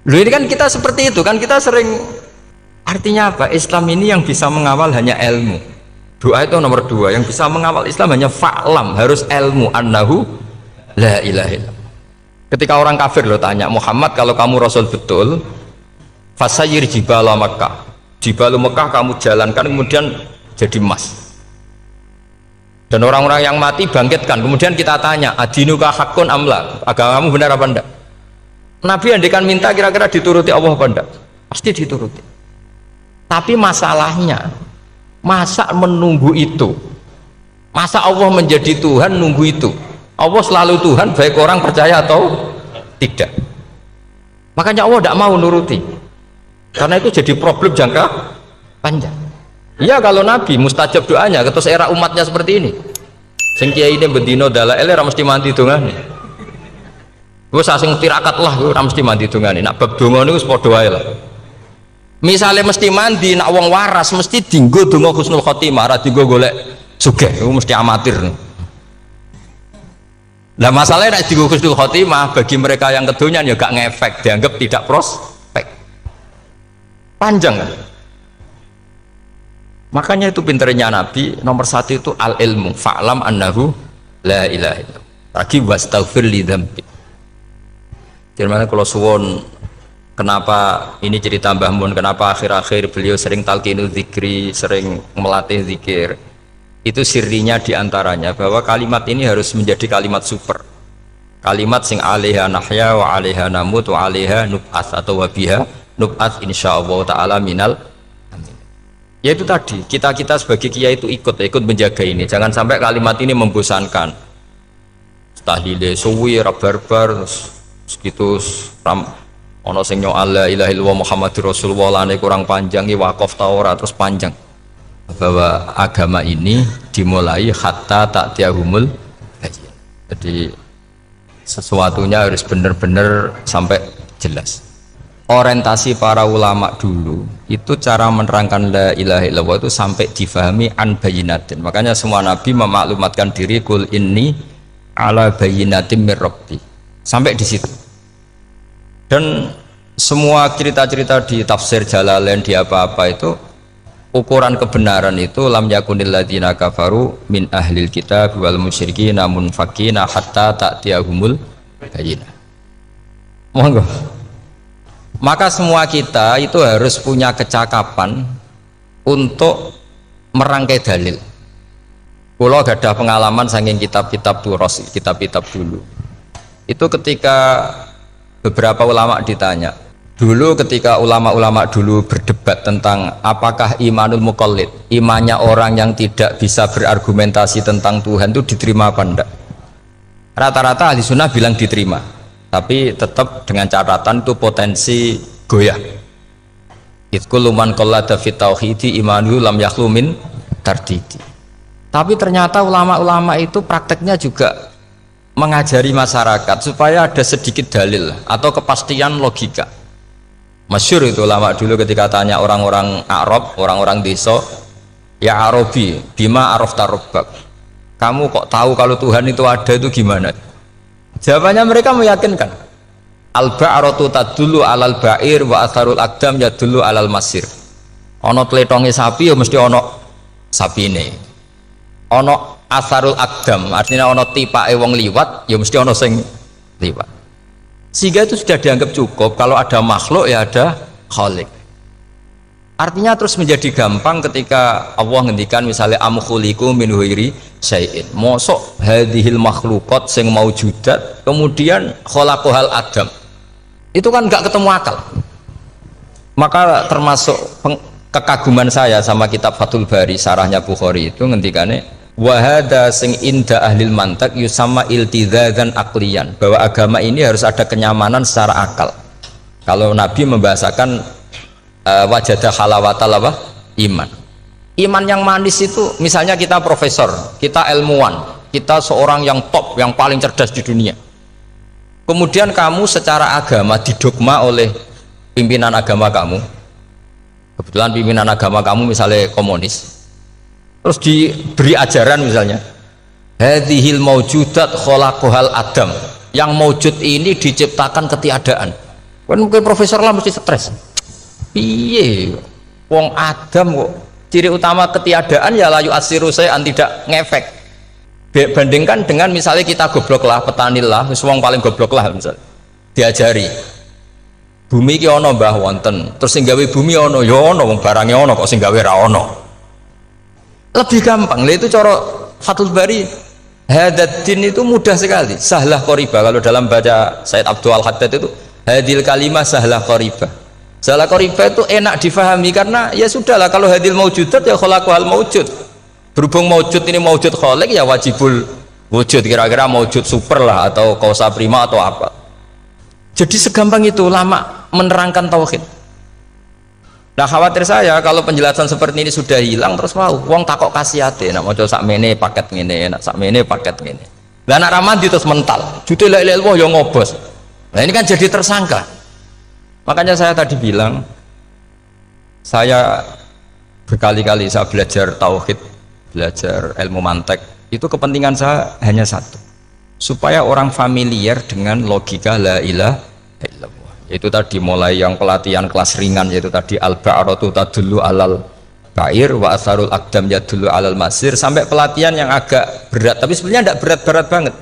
Loh, ini kan kita seperti itu kan, kita sering. Artinya apa? Islam ini yang bisa mengawal hanya ilmu. Doa itu nomor 2, yang bisa mengawal Islam hanya fa'lam, harus ilmu annahu la ilaha illallah. Ketika orang kafir lo tanya, Muhammad kalau kamu Rasul betul, fasayir jibala Makkah, jibalu Mekah kamu jalankan kemudian jadi emas. Dan orang-orang yang mati bangkitkan, kemudian kita tanya, adinuka hakun amla, agamamu benar apa enggak? Nabi andikan minta kira-kira dituruti Allah apa enggak? Pasti dituruti. Tapi masalahnya, masa menunggu itu? Masa Allah menjadi Tuhan nunggu itu? Allah selalu Tuhan, baik orang percaya atau tidak. Makanya Allah tidak mau nuruti, karena itu jadi problem jangka panjang. Iya, kalau Nabi mustajab doanya, terus era umatnya seperti ini. Sing kiai ini bendino dalail ora mesti mandi dongane. Wis sing tirakat lah ora mesti mandi dongane. Nak bab donga niku wis padha wae lah. Misalnya mesti mandi, nak wong waras mesti dinggo donga husnul khotimah, ora dinggo golek sugih, itu mesti amatir. Nah masalahnya nak dinggo husnul khotimah bagi mereka yang kedonyan ya gak ngefek, dianggap tidak prospek. Panjang kan? Makanya itu pinternya Nabi, nomor 1 itu al ilmu, fa'lam annahu la ilaha illallah. Lagi wastaghfir li dzambi. Jadi kalau suwon, kenapa ini cerita Mbah Mun, kenapa akhir-akhir beliau sering talqinu zikri, sering melatih zikir, itu sirinya diantaranya bahwa kalimat ini harus menjadi kalimat super, kalimat sing alaiha nahya wa alaiha namut wa alaiha nub'ats, atau wabiha nub'ats insyaallah ta'ala minal amin. Ya itu tadi, kita sebagai kiai itu ikut menjaga ini, jangan sampai kalimat ini membosankan. Tahlile suwi barbar segitu ono sing nyoal la ilaha illallah Muhammadur Rasulullah lane kurang panjang, wakaf ta ora terus panjang. Bahwa agama ini dimulai hatta ta'tiyahumul bayyinah. Jadi sesuatunya harus benar-benar sampai jelas. Orientasi para ulama dulu itu cara menerangkan la ilaha illallah itu sampai difahami an bayyinatin. Makanya semua nabi memaklumatkan diri kul inni ala bayyinatin mir rabbi. Sampai di situ. Dan semua cerita-cerita di tafsir Jalalain di apa-apa itu ukuran kebenaran itu lam yakunil ladzina kafaru min ahlil kitab wal musyrikin namun fakina hatta ta'tiyahumul bayyinah. Monggo. Maka semua kita itu harus punya kecakapan untuk merangkai dalil. Kalau gak ada pengalaman saking kitab-kitab turos, kitab-kitab dulu. Itu ketika beberapa ulama ditanya, dulu ketika ulama-ulama dulu berdebat tentang apakah imanul muqallid, imannya orang yang tidak bisa berargumentasi tentang Tuhan itu diterima apa enggak, rata-rata ahli sunnah bilang diterima, tapi tetap dengan catatan itu potensi goyah. Itkul man qallada fit tauhidi imanu lam yakhlu min tardidi. Tapi ternyata ulama-ulama itu prakteknya juga mengajari masyarakat supaya ada sedikit dalil atau kepastian logika. Masyhur itu ulama dulu ketika tanya orang-orang Arab, orang-orang desa, Ya Arabi, bima arafta rabbak. Kamu kok tahu kalau Tuhan itu ada, itu gimana? Jawabannya mereka meyakinkan. Al-ba'ratu tadullu alal ba'ir wa atharul aqdam yadullu alal masir. Ono tletonge sapi ya mesti ono sapine. Ono atharul aqdam, artinya ono tipake wong liwat ya mesti ono sing liwat. Sehingga itu sudah dianggap cukup kalau ada makhluk ya ada khalik. Artinya terus menjadi gampang ketika Allah ngendikan misalnya am khuliqu min ghairi syai'in. Mosok hadhil makhluqat sing maujudat kemudian khalaqahal adam. Itu kan enggak ketemu akal. Maka termasuk kekaguman saya sama kitab Fathul Bari sarahnya Bukhari itu ngendikane wa hadza sing inda ahlil mantak yusamma iltidzadzan aqliyan, bahwa agama ini harus ada kenyamanan secara akal. Kalau Nabi membahasakan wajadah halawatal apa? Iman yang manis itu misalnya kita profesor, kita ilmuwan, kita seorang yang top, yang paling cerdas di dunia, kemudian kamu secara agama didogma oleh pimpinan agama kamu, kebetulan pimpinan agama kamu misalnya komunis, terus diberi ajaran misalnya hadhil maujudat khalaqahal adam, yang maujud ini diciptakan ketiadaan. Kan mungkin profesor lah mesti stres. Piye wong Adam kok ciri utama ketiadaan ya layu asiru saya tidak ngefek. Bandingkan dengan misalnya kita goblok lah, petani lah, wong paling goblok lah misalnya diajari bumi ki ono mbah wonten, terus sing gawe bumi ono ya ono, wong barange ono kok sing gawe ra ono. Lebih gampang. Lah itu cara Fathul Bari hadaddin itu mudah sekali, sahlah qoriba. Kalau dalam baca Said Abdul Haddad itu hadil kalimah sahlah qoriba. Salah qoriba itu enak difahami karena ya sudahlah, kalau hadil maujudat ya khalaqahal maujud. Berhubung maujud ini maujud khaliq ya wajibul wujud, kira-kira maujud super lah atau kausa prima atau apa. Jadi segampang itu lama menerangkan tauhid. Nah khawatir saya kalau penjelasan seperti ini sudah hilang terus mau wong takok kasihate nak maca sakmene paket ngene, nak sakmene paket ngene. Lah anak ramadi terus mental. Jute la ilaha illallah ya ngobos. Nah ini kan jadi tersangka. Makanya saya tadi bilang, saya berkali-kali saya belajar tauhid, belajar ilmu mantek, itu kepentingan saya hanya satu, supaya orang familiar dengan logika la ilaha illallah. Itu tadi mulai yang pelatihan kelas ringan, yaitu tadi al-ba'ratu tadullu alal ba'ir wa atharul aqdam yadullu alal masir, sampai pelatihan yang agak berat, tapi sebenarnya tidak berat-berat banget.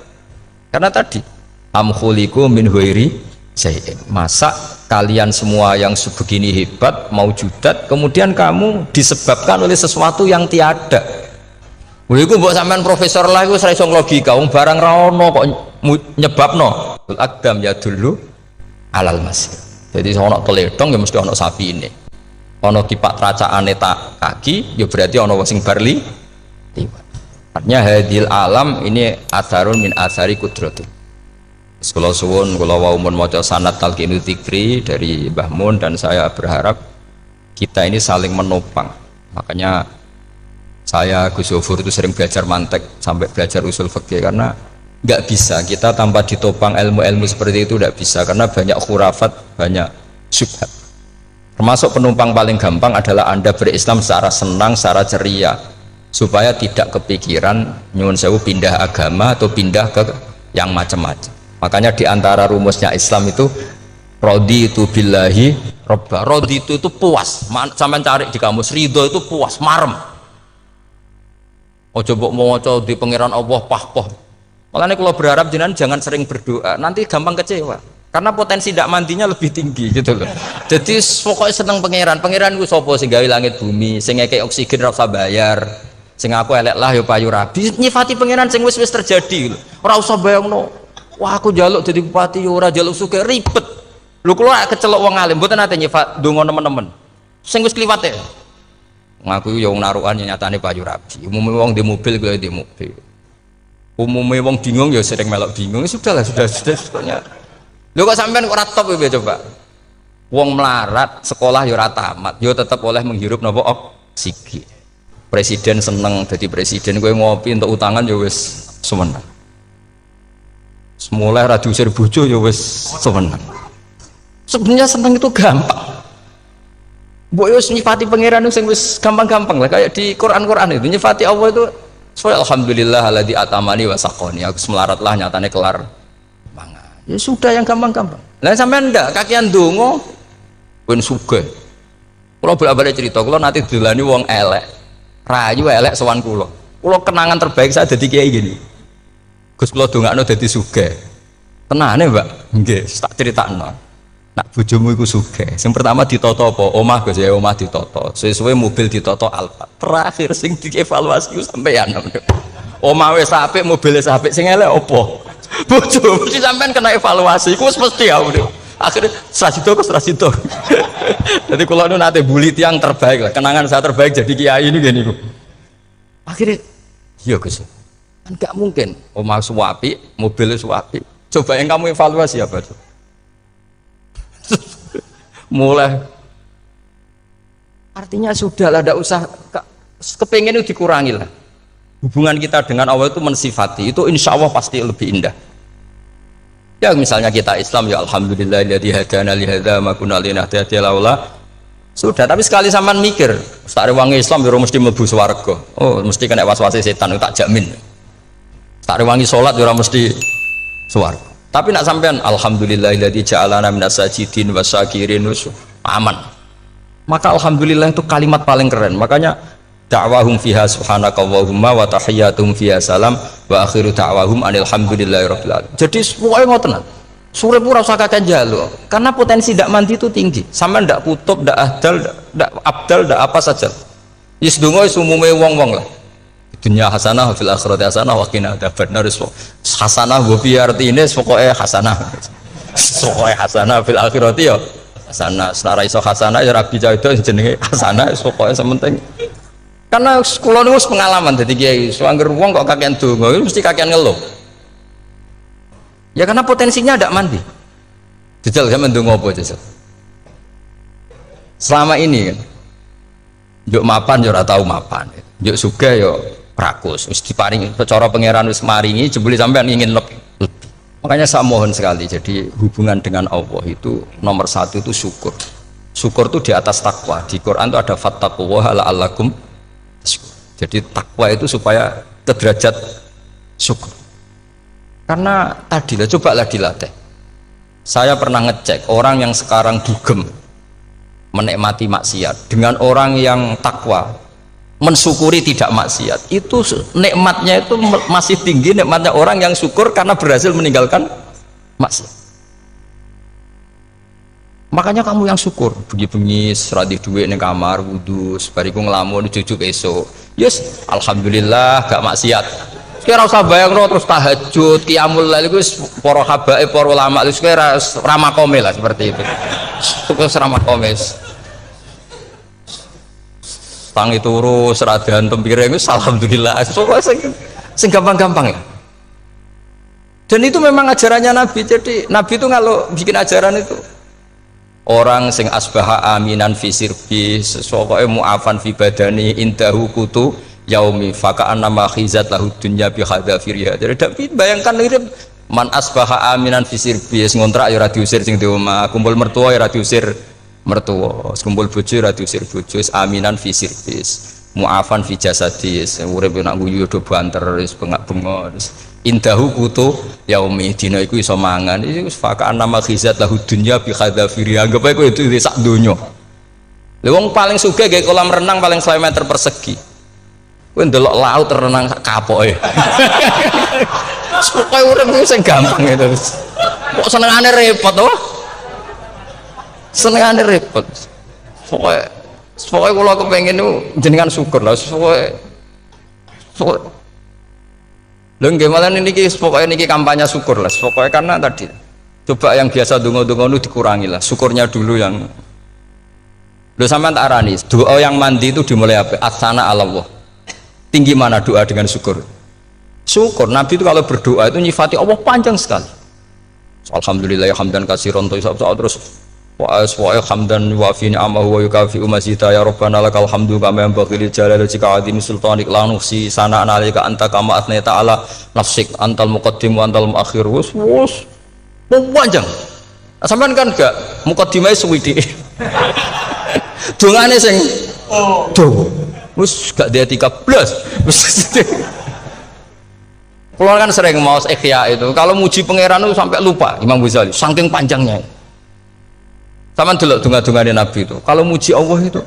Karena tadi am khuliqu min ghairi syai'in, masa kalian semua yang sebegini hebat maujudat kemudian kamu disebabkan oleh sesuatu yang tiada. Iku mbok sampean profesor lah iku ora iso logika, wong barang ra ono kok nyebabno. Al-aqdam ya dulu alal masir. Jadi ono teledong ya mesti ono sapine. Ono kipak tracaane tak kaki ya berarti ono sing barli liwat. Artinya hadil alam ini atharun min athari qudratil. Sekolah suwun, kalau mau maca sanad talqinu dzikri dari Mbah Mun, dan saya berharap kita ini saling menopang. Makanya saya Gus Yofur itu sering belajar mantek sampai belajar usul fikih, karena nggak bisa kita tanpa ditopang ilmu-ilmu seperti itu, nggak bisa, karena banyak khurafat, banyak syubhat. Termasuk penumpang paling gampang adalah Anda berislam secara senang, secara ceria, supaya tidak kepikiran nyuwun sewu pindah agama atau pindah ke yang macam-macam. Makanya diantara rumusnya Islam itu raditu billahi robba. Raditu itu puas, sampai cari di kamus, ridho itu puas, marem. Ojo mbok maca di pangeran Allah pah-pah. Makanya kalau berharap jenengan jangan sering berdoa, nanti gampang kecewa, karena potensi tidak mandinya lebih tinggi gitu loh. Jadi pokoknya seneng pangeran. Pangeran ku sapa sing gawe langit bumi, sing ngekek oksigen ora usah bayar, sing aku elek lah ya payu rabi. Nyifati pangeran sing wis terjadi, ora usah bayangno. Wah aku jaluk jadi bupati ora jaluk suke ribet. Lho kula kecelok wong alim mboten nate nyifat donga nemen-nemen. Sing wis kliwat ya. Ngaku yo wong narukan nyatane payu rabi. Umume wong di mobil kuwi di mobil. Umume wong bingung ya sering melok bingung. Sudahlah sudah. Lho kok sampean kok ora top ya coba. Wong melarat sekolah ya ora tamat, yo tetep oleh menghirup napa oksigen. Presiden seneng dadi presiden, kowe ngopi untuk utangan ya wis semeneng. Semula ra diusir bojo ya wis seneng. Sebenarnya seneng itu gampang. Mbok yo nyifati pangeran sing wis gampang-gampang lah kayak di Quran itu nyifati Allah itu soal alhamdulillah alladzi atamani wa saqoni aku melarat lah nyatane kelar mangan. Ya sudah yang gampang-gampang. Lah sampean ndak kakian donga ben sugih. Kula bolak-balik cerita kula nanti dilani wong elek. Rayu elek sowan kula. Kula kenangan terbaik saya dadi kiai gini. Gus kula dongakno dadi sugih. Tenane, Mbak? Nggih, tak critakno. Nak bojomu iku sugih. Sing pertama ditata apa? Omah Gus ya, omah ditata. Suwe-suwe mobil ditata Alfa. Terakhir sing dievaluasi ku sampeyan. Omah wis apik, mobil wis apik, sing elek apa? Bojo mesti sampean kena evaluasi. Iku wis mesti ya. Akhirnya Srasito. Jadi kula nu nate bully tiyang terbaik lah. Kenangan saya terbaik jadi kiai ini gini niku. Akhirnya iya Gus. Kan enggak mungkin omah suwapi, mobil suwapi. Coba yang kamu evaluasi apa tuh? Mulai artinya sudah lah, tidak usah kepengen itu dikurangi lah. Hubungan kita dengan Allah itu mensifati itu insya Allah pasti lebih indah. Ya misalnya kita Islam ya alhamdulillahilladzi hadana li hadza ma kunna linahtadiya laula. Sudah, tapi sekali sampean mikir, Ustaz wangi Islam yo mesti mlebu swarga. Oh, mesti kena was-wase setan tak jamin. Ustaz wangi salat yo mesti swarga. Tapi nak sampean alhamdulillahilladzi ja'alana minas sajidin wasyakirin aman. Maka alhamdulillah itu kalimat paling keren. Makanya da'wahum fiha subhanakallahumma wa tahiyyatuhum fiha salam wa akhiru da'wahum alhamdulillahirabbil alamin. Jadi pokoke ngoten. Sore pura usah kakek jaluk. Karena potensi ndak mandi itu tinggi. Sampean ndak kutub, ndak ahdal, ndak abdal, ndak apa saja. Wis donga wis umume wong-wong lah. Dunia hasanah fil akhirati hasanah wa qina adzabannar. Hasanah wa fi artine pokoke hasanah. Pokoke hasanah fil akhirati ya hasanah. Senara iso hasanah ya rabi itu jenenge hasanah pokoke sementing. Karena kula niku pengalaman dadi kiai, suwanger wong kok kakean donga mesti kakean ngeluh. Ya karena potensinya ndak mandi. Jajal sampean ndonga apa jajal? Selama ini kan njuk mapan yo ora tau mapan. Njuk sugih yo prakus, wis diparingi cara pangeran wis maringi jebule sampean ingin lebih. Makanya saya mohon sekali, jadi hubungan dengan Allah itu nomor satu itu syukur. Syukur itu di atas takwa. Di Quran itu ada fattaqullaha la'allakum tashkurun. Jadi takwa itu supaya ke derajat syukur. Karena tadilah cobalah dilatih. Saya pernah ngecek orang yang sekarang dugem menikmati maksiat dengan orang yang takwa mensyukuri tidak maksiat, itu nikmatnya itu masih tinggi nikmatnya orang yang syukur karena berhasil meninggalkan maksiat. Makanya kamu yang syukur bengi-bengi seradi duit ning kamar wudu bariku ngelamun jujuk esok yes alhamdulillah gak maksiat. Kira usah bayangno terus tahajud qiyamul lail iku para habaib para ulama itu kira ramakome lah seperti itu. Terus ramakome tangi turu seradian tempiring itu alhamdulillah sing gampang-gampang ya. Dan itu memang ajarannya Nabi. Jadi Nabi itu kalau bikin ajaran itu orang sing asbaha aminan fi sirbi sesuatu mu'afan fi badani indahu kutu yaumi faka'an nama khizat lahu dunya bi hadafiriha. Jadi Nabi bayangkan mirip man asbaha aminan fi sirbi ngontrak ya ora diusir sing di omah, kumpul mertua ya ora diusir mertua, kumpul bojo ra diusir bojo, aminan fi sirbis, mu'afan fi jasadis, urip nak guyu do banter wis bengak-bengok. Indahu kutu yaumi dina iku iso mangan. Iku fakaan nama khizat lahu dunya bi khadafiri. Anggap ae kowe itu sak donya. Lha wong paling sugih gawe kolam renang paling 100 meter persegi. Kowe ndelok laut renang sak kapoke. Pokoke urip sing gampang itu. Kok senengane repot to? Senengane repot. Pokoknya kalau aku pengen itu jenengan syukur lah. Pokoknya gimana ini pokoknya ini kampanye syukur lah. Pokoknya karena tadi coba yang biasa dungo-dungo itu dikurangi lah. Syukurnya dulu yang lo sampai tak arani. Doa yang mandi itu dimulai apa? Asana Allah. Tinggi mana doa dengan syukur? Syukur. Nabi itu kalau berdoa itu nyifati Allah panjang sekali. Alhamdulillah hamdan katsiran terus wa hamdan wa fi ni'amahu wa yukafi mazida ya rabbana lakal hamdu kama yanbaghi li jalali wajhika azimi sultanik la nuhsi sana'an 'alaika anta kama athnai ta'ala nafsik antal muqaddim wa antal muakhir. Wus panjang. Sampean kan gak muqaddimah suwidi Dongane sing tuh wis gak dia 13 wis. Kalau kan sering mau ikhya itu kalau muji pangeran itu sampai lupa Imam Ghazali saking panjangnya. Sama delok donga-dongane Nabi itu kalau muji Allah itu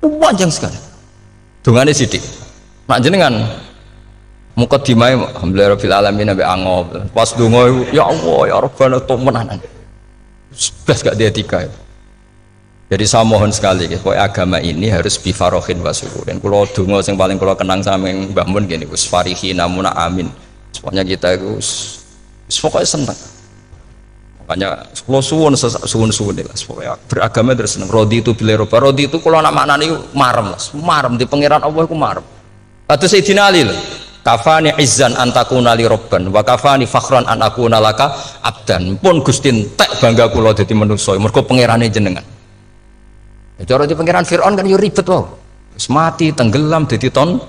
panjang sekali dongane sithik nak jenengan mukadimah alhamdulillahirabbil alamin nabi angob pas donga ya Allah ya Rabbana temenan blas gak dia tiga itu. Jadi saya mohon sekali pokoknya agama ini harus bifarohin wasururin kalau donga yang paling kalau kenang sama yang Mbah Mun gini us farihi namuna amin pokoknya kita itu pokoknya senang makanya kalau suwun lah pokoknya beragama terus seneng rodi itu bila roba rodi itu kalau anak maknanya marem lah marem di pangeran Allah itu marem atau Sayyidina Ali lah kafani izzan antakuna li robban wa kafani fakhran an akuna laka abdan pun gustin tek bangga kula dadi manusa mergo pangerane jenengan cara di pangeran Fir'aun kan yo ribet wae wis mati tenggelam dadi ton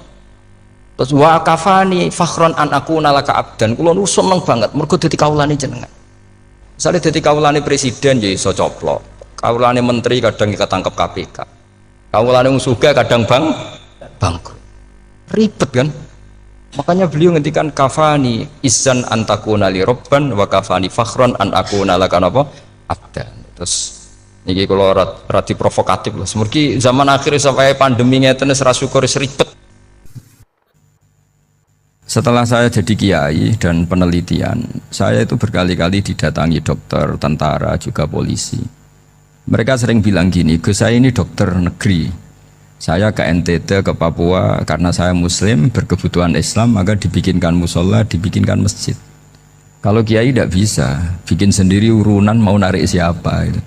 terus wa kafani fakhran an akuna laka abdan kula nu seneng banget mergo dadi kawulane jenengan. Misalnya jadi kaulane presiden jadi iso coplok, kaulane menteri kadang ketangkep KPK, kaulane musuga kadang bangkrut, ribet kan? Makanya beliau ngendikan kafani izan antakuna li robban wa kafani fakhron an akuna laka apa abdan. Terus ini kalau rati provokatif lah, semergi zaman akhir sampai pandemi ngeten ora syukur ribet. Setelah saya jadi kiai dan penelitian, saya itu berkali-kali didatangi dokter, tentara, juga polisi. Mereka sering bilang gini, Gus saya ini dokter negeri. Saya ke NTT, ke Papua, karena saya muslim, berkebutuhan Islam, maka dibikinkan musola, dibikinkan masjid. Kalau kiai tidak bisa, bikin sendiri urunan mau narik siapa. Itu.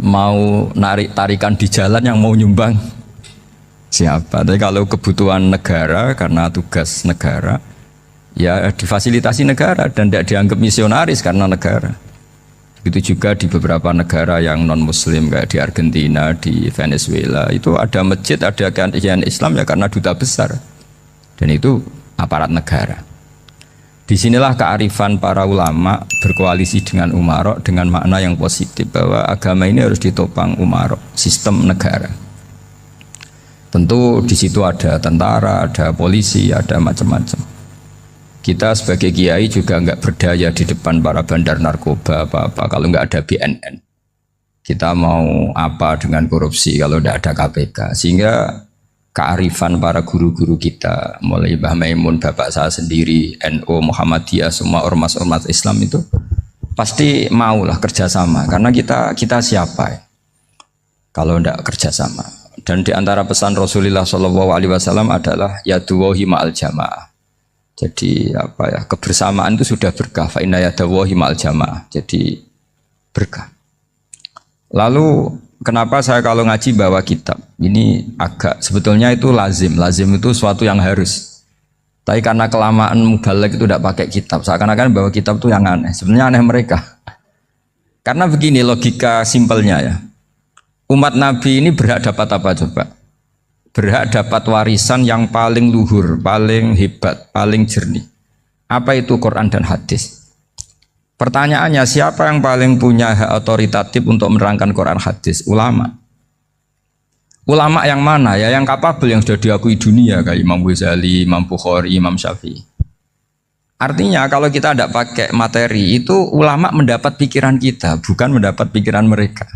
Mau narik tarikan di jalan yang mau nyumbang. Siapa? Tapi kalau kebutuhan negara karena tugas negara ya difasilitasi negara dan tidak dianggap misionaris karena negara. Begitu juga di beberapa negara yang non muslim kayak di Argentina, di Venezuela itu ada masjid, ada kajian Islam ya karena duta besar dan itu aparat negara. Disinilah kearifan para ulama berkoalisi dengan umarok dengan makna yang positif bahwa agama ini harus ditopang umarok, sistem negara. Tentu di situ ada tentara, ada polisi, ada macam-macam. Kita sebagai kiai juga nggak berdaya di depan para bandar narkoba apa-apa kalau nggak ada BNN. Kita mau apa dengan korupsi kalau tidak ada KPK? Sehingga kearifan para guru-guru kita, mulai Mbah Maimun, bapak saya sendiri, NU, Muhammadiyah, semua ormas-ormas Islam itu pasti maulah kerjasama. Karena kita siapa ya? Kalau tidak kerjasama. Dan di antara pesan Rasulullah SAW adalah yaduwahi ma'al jamaah. Jadi apa ya kebersamaan itu sudah berkah. Fa inna yaduwahi ma'al jamaah. Jadi berkah. Lalu kenapa saya kalau ngaji bawa kitab? Ini agak sebetulnya itu lazim. Lazim itu suatu yang harus. Tapi karena kelamaan mubalek itu tidak pakai kitab. Seakan-akan bawa kitab itu yang aneh. Sebenarnya aneh mereka. Karena begini logika simpelnya ya. Umat Nabi ini berhak dapat apa coba? Berhak dapat warisan yang paling luhur, paling hebat, paling jernih. Apa itu Quran dan hadis? Pertanyaannya siapa yang paling punya hak otoritatif untuk menerangkan Quran hadis? Ulama. Ulama yang mana ya? Yang kapabel yang sudah diakui dunia kayak Imam Ghazali, Imam Bukhari, Imam Syafi'i. Artinya kalau kita tidak pakai materi itu ulama mendapat pikiran kita, bukan mendapat pikiran mereka.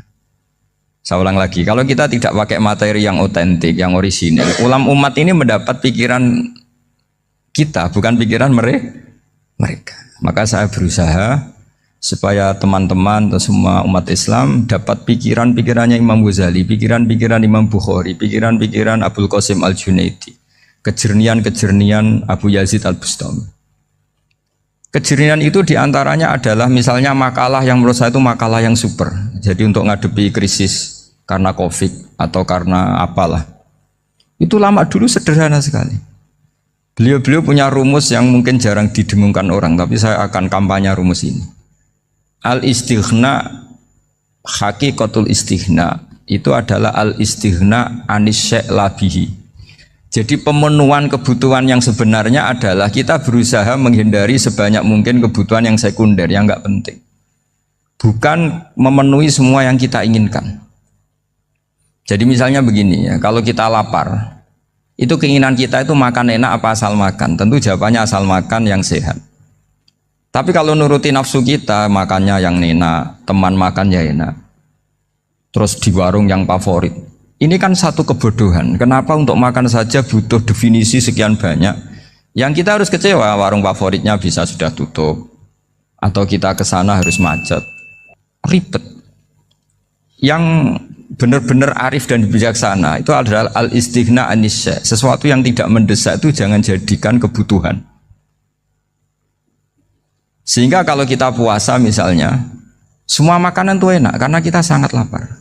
Saya ulang lagi, kalau kita tidak pakai materi yang otentik, yang orisinil, umat ini mendapat pikiran kita, bukan pikiran mereka. Maka saya berusaha supaya teman-teman atau semua umat Islam dapat pikiran-pikirannya Imam Ghazali, pikiran-pikiran Imam Bukhari, pikiran-pikiran Abul Qasim Al-Junaidi, kejernian-kejernian Abu Yazid Al-Bustami. Kejernihan itu diantaranya adalah misalnya makalah yang menurut saya itu makalah yang super. Jadi untuk ngadepi krisis karena COVID atau karena apalah. Itu lama dulu sederhana sekali. Beliau-beliau punya rumus yang mungkin jarang didengungkan orang, tapi saya akan kampanye rumus ini. Al-istighna, hakikatul istighna, itu adalah al-istighna anis syai' labihi. Jadi pemenuhan kebutuhan yang sebenarnya adalah kita berusaha menghindari sebanyak mungkin kebutuhan yang sekunder, yang enggak penting. Bukan memenuhi semua yang kita inginkan. Jadi misalnya begini ya, kalau kita lapar, itu keinginan kita itu makan enak apa asal makan? Tentu jawabannya asal makan yang sehat. Tapi kalau nuruti nafsu kita, makannya yang enak, teman makan ya enak, terus di warung yang favorit. Ini kan satu kebodohan. Kenapa untuk makan saja butuh definisi sekian banyak? Yang kita harus kecewa, warung favoritnya bisa sudah tutup, atau kita ke sana harus macet, ribet. Yang benar-benar arif dan bijaksana itu adalah al-istighna anisya. Sesuatu yang tidak mendesak itu jangan jadikan kebutuhan. Sehingga kalau kita puasa misalnya, semua makanan itu enak karena kita sangat lapar.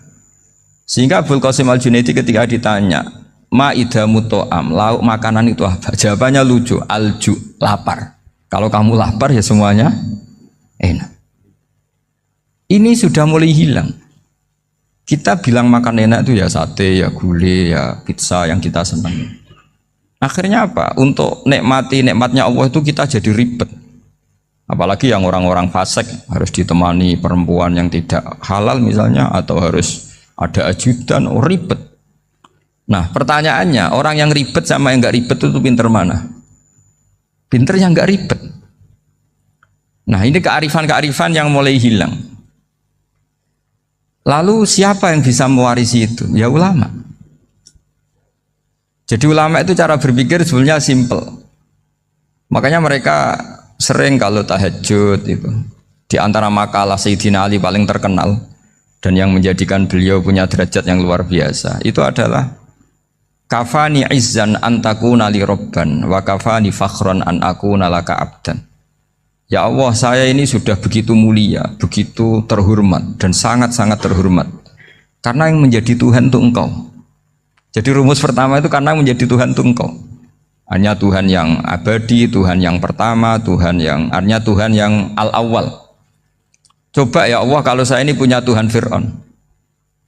Sehingga Abul Qasim Al-Junaidi ketika ditanya, ma'idamu to'am, lauk makanan itu apa? Jawabannya lucu, alju, lapar. Kalau kamu lapar ya semuanya enak. Ini sudah mulai hilang. Kita bilang makan enak itu ya sate, ya gulai, ya pizza yang kita senang. Akhirnya apa? Untuk nikmatnya Allah itu kita jadi ribet. Apalagi yang orang-orang fasik harus ditemani perempuan yang tidak halal misalnya, atau harus ada ajudan, ribet. Nah pertanyaannya, orang yang ribet sama yang nggak ribet itu pinter mana? Pinter yang nggak ribet. Nah ini kearifan-kearifan yang mulai hilang. Lalu siapa yang bisa mewarisi itu? Ya ulama. Jadi ulama itu cara berpikir sebenarnya simple. Makanya mereka sering kalau tahajud itu, di antara makalah Sayyidina Ali paling terkenal dan yang menjadikan beliau punya derajat yang luar biasa itu adalah kafani izzan antakuna li robban wa kafani fakhron an akuna laka abdan. Ya Allah, saya ini sudah begitu mulia, begitu terhormat dan sangat-sangat terhormat karena yang menjadi Tuhan itu Engkau. Jadi rumus pertama itu karena menjadi Tuhan itu Engkau. Hanya Tuhan yang abadi, Tuhan yang pertama, artinya Tuhan yang al-awwal. Coba ya Allah, kalau saya ini punya Tuhan Fir'aun,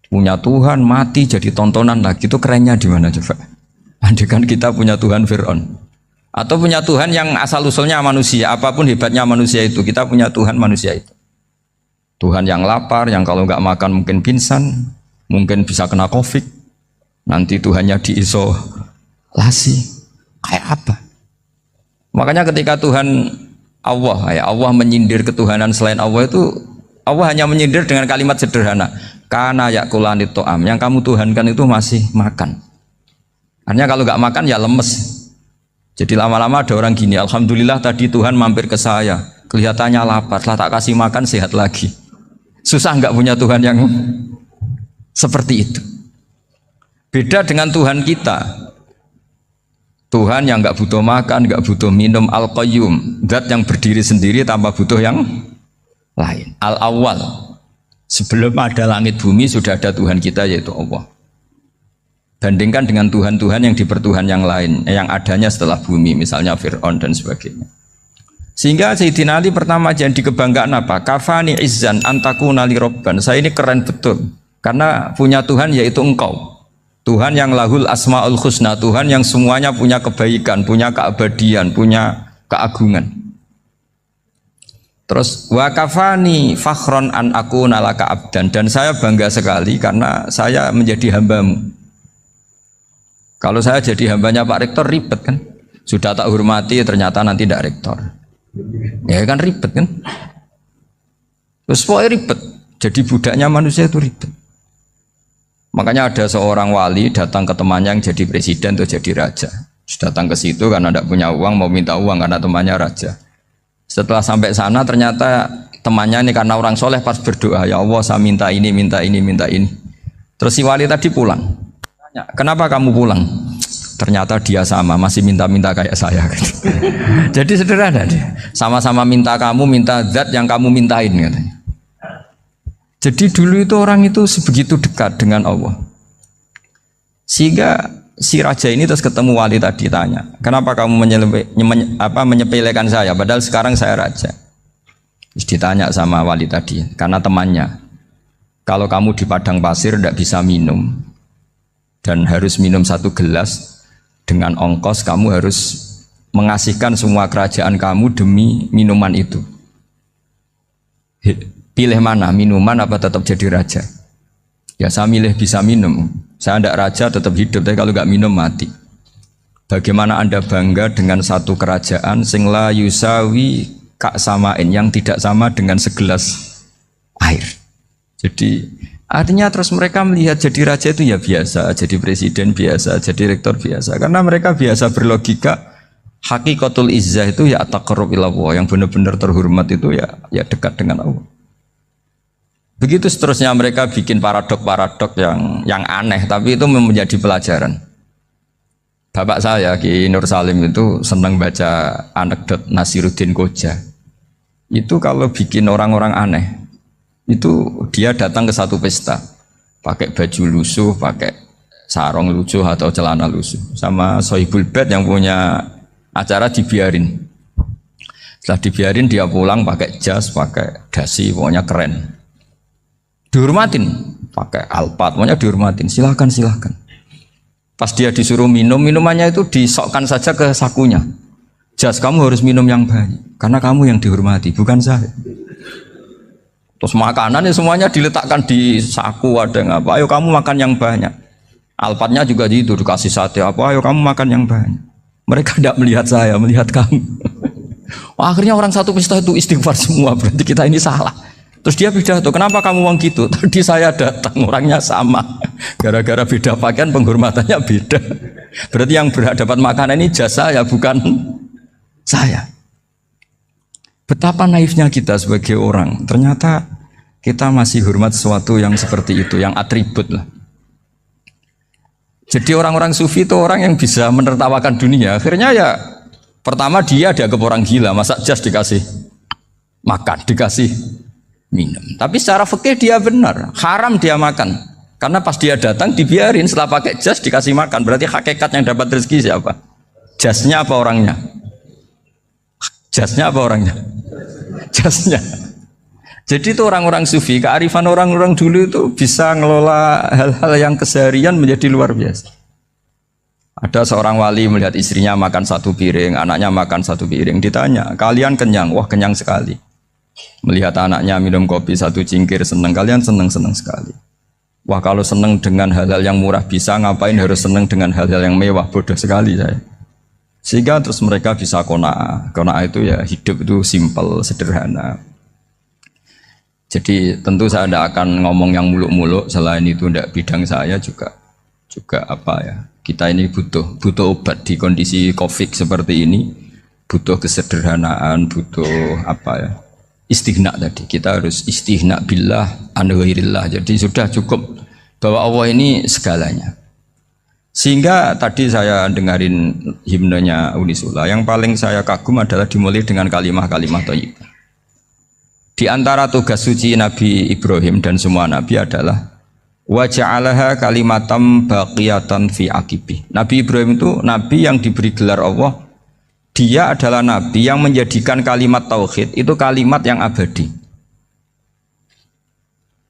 punya Tuhan mati jadi tontonan lagi, itu kerennya di mana coba? Andaikan kita punya Tuhan Fir'aun, atau punya Tuhan yang asal usulnya manusia, apapun hebatnya manusia itu, kita punya Tuhan manusia itu. Tuhan yang lapar, yang kalau nggak makan mungkin pingsan, mungkin bisa kena COVID, nanti Tuhannya diisolasi. Kayak apa? Makanya ketika Tuhan Allah menyindir ketuhanan selain Allah itu, Allah hanya menyindir dengan kalimat sederhana, kana yakulani to'am, yang kamu tuhankan itu masih makan. Artinya kalau nggak makan ya lemes. Jadi lama-lama ada orang gini, alhamdulillah tadi Tuhan mampir ke saya, kelihatannya lapar, setelah tak kasih makan sehat lagi. Susah nggak punya Tuhan yang seperti itu. Beda dengan Tuhan kita. Tuhan yang nggak butuh makan, nggak butuh minum, al-qayyum, zat yang berdiri sendiri tanpa butuh yang lain, al-awwal. Sebelum ada langit bumi sudah ada Tuhan kita yaitu Allah. Bandingkan dengan Tuhan-Tuhan yang dipertuhan yang lain, yang adanya setelah bumi, misalnya Fir'aun dan sebagainya. Sehingga Sayyidina Ali pertama jadi kebanggaan apa? Kafani izzan antakuna li robban. Saya ini keren betul karena punya Tuhan yaitu Engkau. Tuhan yang lahul asma'ul husna, Tuhan yang semuanya punya kebaikan, punya keabadian, punya keagungan. Terus wa kafani fakhron an akuna laka abdan, dan saya bangga sekali karena saya menjadi hambamu. Kalau saya jadi hambanya Pak Rektor ribet kan? Sudah tak hormati ternyata nanti tidak rektor. Ya kan ribet kan? Terus pokoknya ribet. Jadi budaknya manusia itu ribet. Makanya ada seorang wali datang ke temannya yang jadi presiden atau jadi raja. Datang ke situ karena tidak punya uang, mau minta uang karena temannya raja. Setelah sampai sana ternyata temannya ini karena orang soleh pas berdoa, ya Allah saya minta ini, minta ini, minta ini. Terus si wali tadi pulang. Tanya, kenapa kamu pulang? Ternyata dia sama, masih minta-minta kayak saya. Jadi sederhana dia. Sama-sama minta kamu, minta zat yang kamu mintain katanya. Jadi dulu itu orang itu sebegitu dekat dengan Allah. Sehingga si raja ini terus ketemu wali tadi tanya, kenapa kamu menyepelekan saya padahal sekarang saya raja? Terus ditanya sama wali tadi, karena temannya, kalau kamu di padang pasir tidak bisa minum dan harus minum 1 gelas, dengan ongkos kamu harus mengasihkan semua kerajaan kamu demi minuman itu. Pilih mana, minuman apa tetap jadi raja? Ya saya milih bisa minum. Saya tidak raja tetap hidup, tapi kalau nggak minum mati. Bagaimana Anda bangga dengan satu kerajaan sing la yusawi kak samain, yang tidak sama dengan segelas air. Jadi artinya terus mereka melihat jadi raja itu ya biasa, jadi presiden biasa, jadi rektor biasa, karena mereka biasa berlogika hakikatul izzah itu ya taqarrub ila Allah, yang benar-benar terhormat itu ya dekat dengan Allah. Begitu seterusnya mereka bikin paradok-paradok yang aneh, tapi itu menjadi pelajaran. Bapak saya Ki Nur Salim itu senang baca anekdot Nasiruddin Koja. Itu kalau bikin orang-orang aneh, itu dia datang ke satu pesta, pakai baju lusuh, pakai sarung lusuh atau celana lusuh, sama Sohibul Bait yang punya acara dibiarin. Setelah dibiarin dia pulang pakai jas, pakai dasi, pokoknya keren. Dihormatin, pakai alpat, pokoknya dihormatin. Silahkan. Pas dia disuruh minum, minumannya itu disokkan saja ke sakunya. Jas, kamu harus minum yang banyak, karena kamu yang dihormati, bukan saya. Terus makanannya semuanya diletakkan di saku, ada yang apa, ayo kamu makan yang banyak. Alpatnya juga gitu, dikasih sate apa, ayo kamu makan yang banyak. Mereka tidak melihat saya, melihat kamu. Akhirnya orang satu pesta itu istighfar semua, berarti kita ini salah. Terus dia pidato, kenapa kamu uang gitu? Tadi saya datang, orangnya sama. Gara-gara beda pakaian, penghormatannya beda. Berarti yang berhak dapat makanan ini jasa ya, bukan saya. Betapa naifnya kita sebagai orang. Ternyata kita masih hormat sesuatu yang seperti itu, yang atribut lah. Jadi orang-orang sufi itu orang yang bisa menertawakan dunia. Akhirnya ya, pertama dia dianggap orang gila, masa jas dikasih makan, dikasih minum. Tapi secara fikih dia benar, haram dia makan. Karena pas dia datang dibiarin, setelah pakai jas dikasih makan. Berarti hakikat yang dapat rezeki siapa? Jasnya apa orangnya? Jasnya apa orangnya? Jasnya. Jadi itu orang-orang sufi, kearifan orang-orang dulu itu bisa ngelola hal-hal yang keseharian menjadi luar biasa. Ada seorang wali melihat istrinya makan satu piring, anaknya makan satu piring. Ditanya, kalian kenyang? Wah, kenyang sekali. Melihat anaknya minum kopi satu cingkir, senang. Kalian senang sekali. Wah, kalau senang dengan hal-hal yang murah bisa, ngapain harus senang dengan hal-hal yang mewah? Bodoh sekali saya. Sehingga terus mereka bisa qanaah. Qanaah itu ya hidup itu simpel, sederhana. Jadi tentu saya tidak akan ngomong yang muluk-muluk, selain itu tidak bidang saya juga apa ya. Kita ini butuh obat di kondisi Covid seperti ini, butuh kesederhanaan, butuh apa ya? Istighna tadi, kita harus istighna billah an ghairillah. Jadi sudah cukup bahwa Allah ini segalanya. Sehingga tadi saya dengarin himnenya Unisula, yang paling saya kagum adalah dimulai dengan kalimat-kalimat thayyibah. Di antara tugas suci Nabi Ibrahim dan semua nabi adalah wa ja'alaha kalimatam baqiyatan fi aqibi. Nabi Ibrahim itu nabi yang diberi gelar Allah. Dia adalah nabi yang menjadikan kalimat tauhid itu kalimat yang abadi.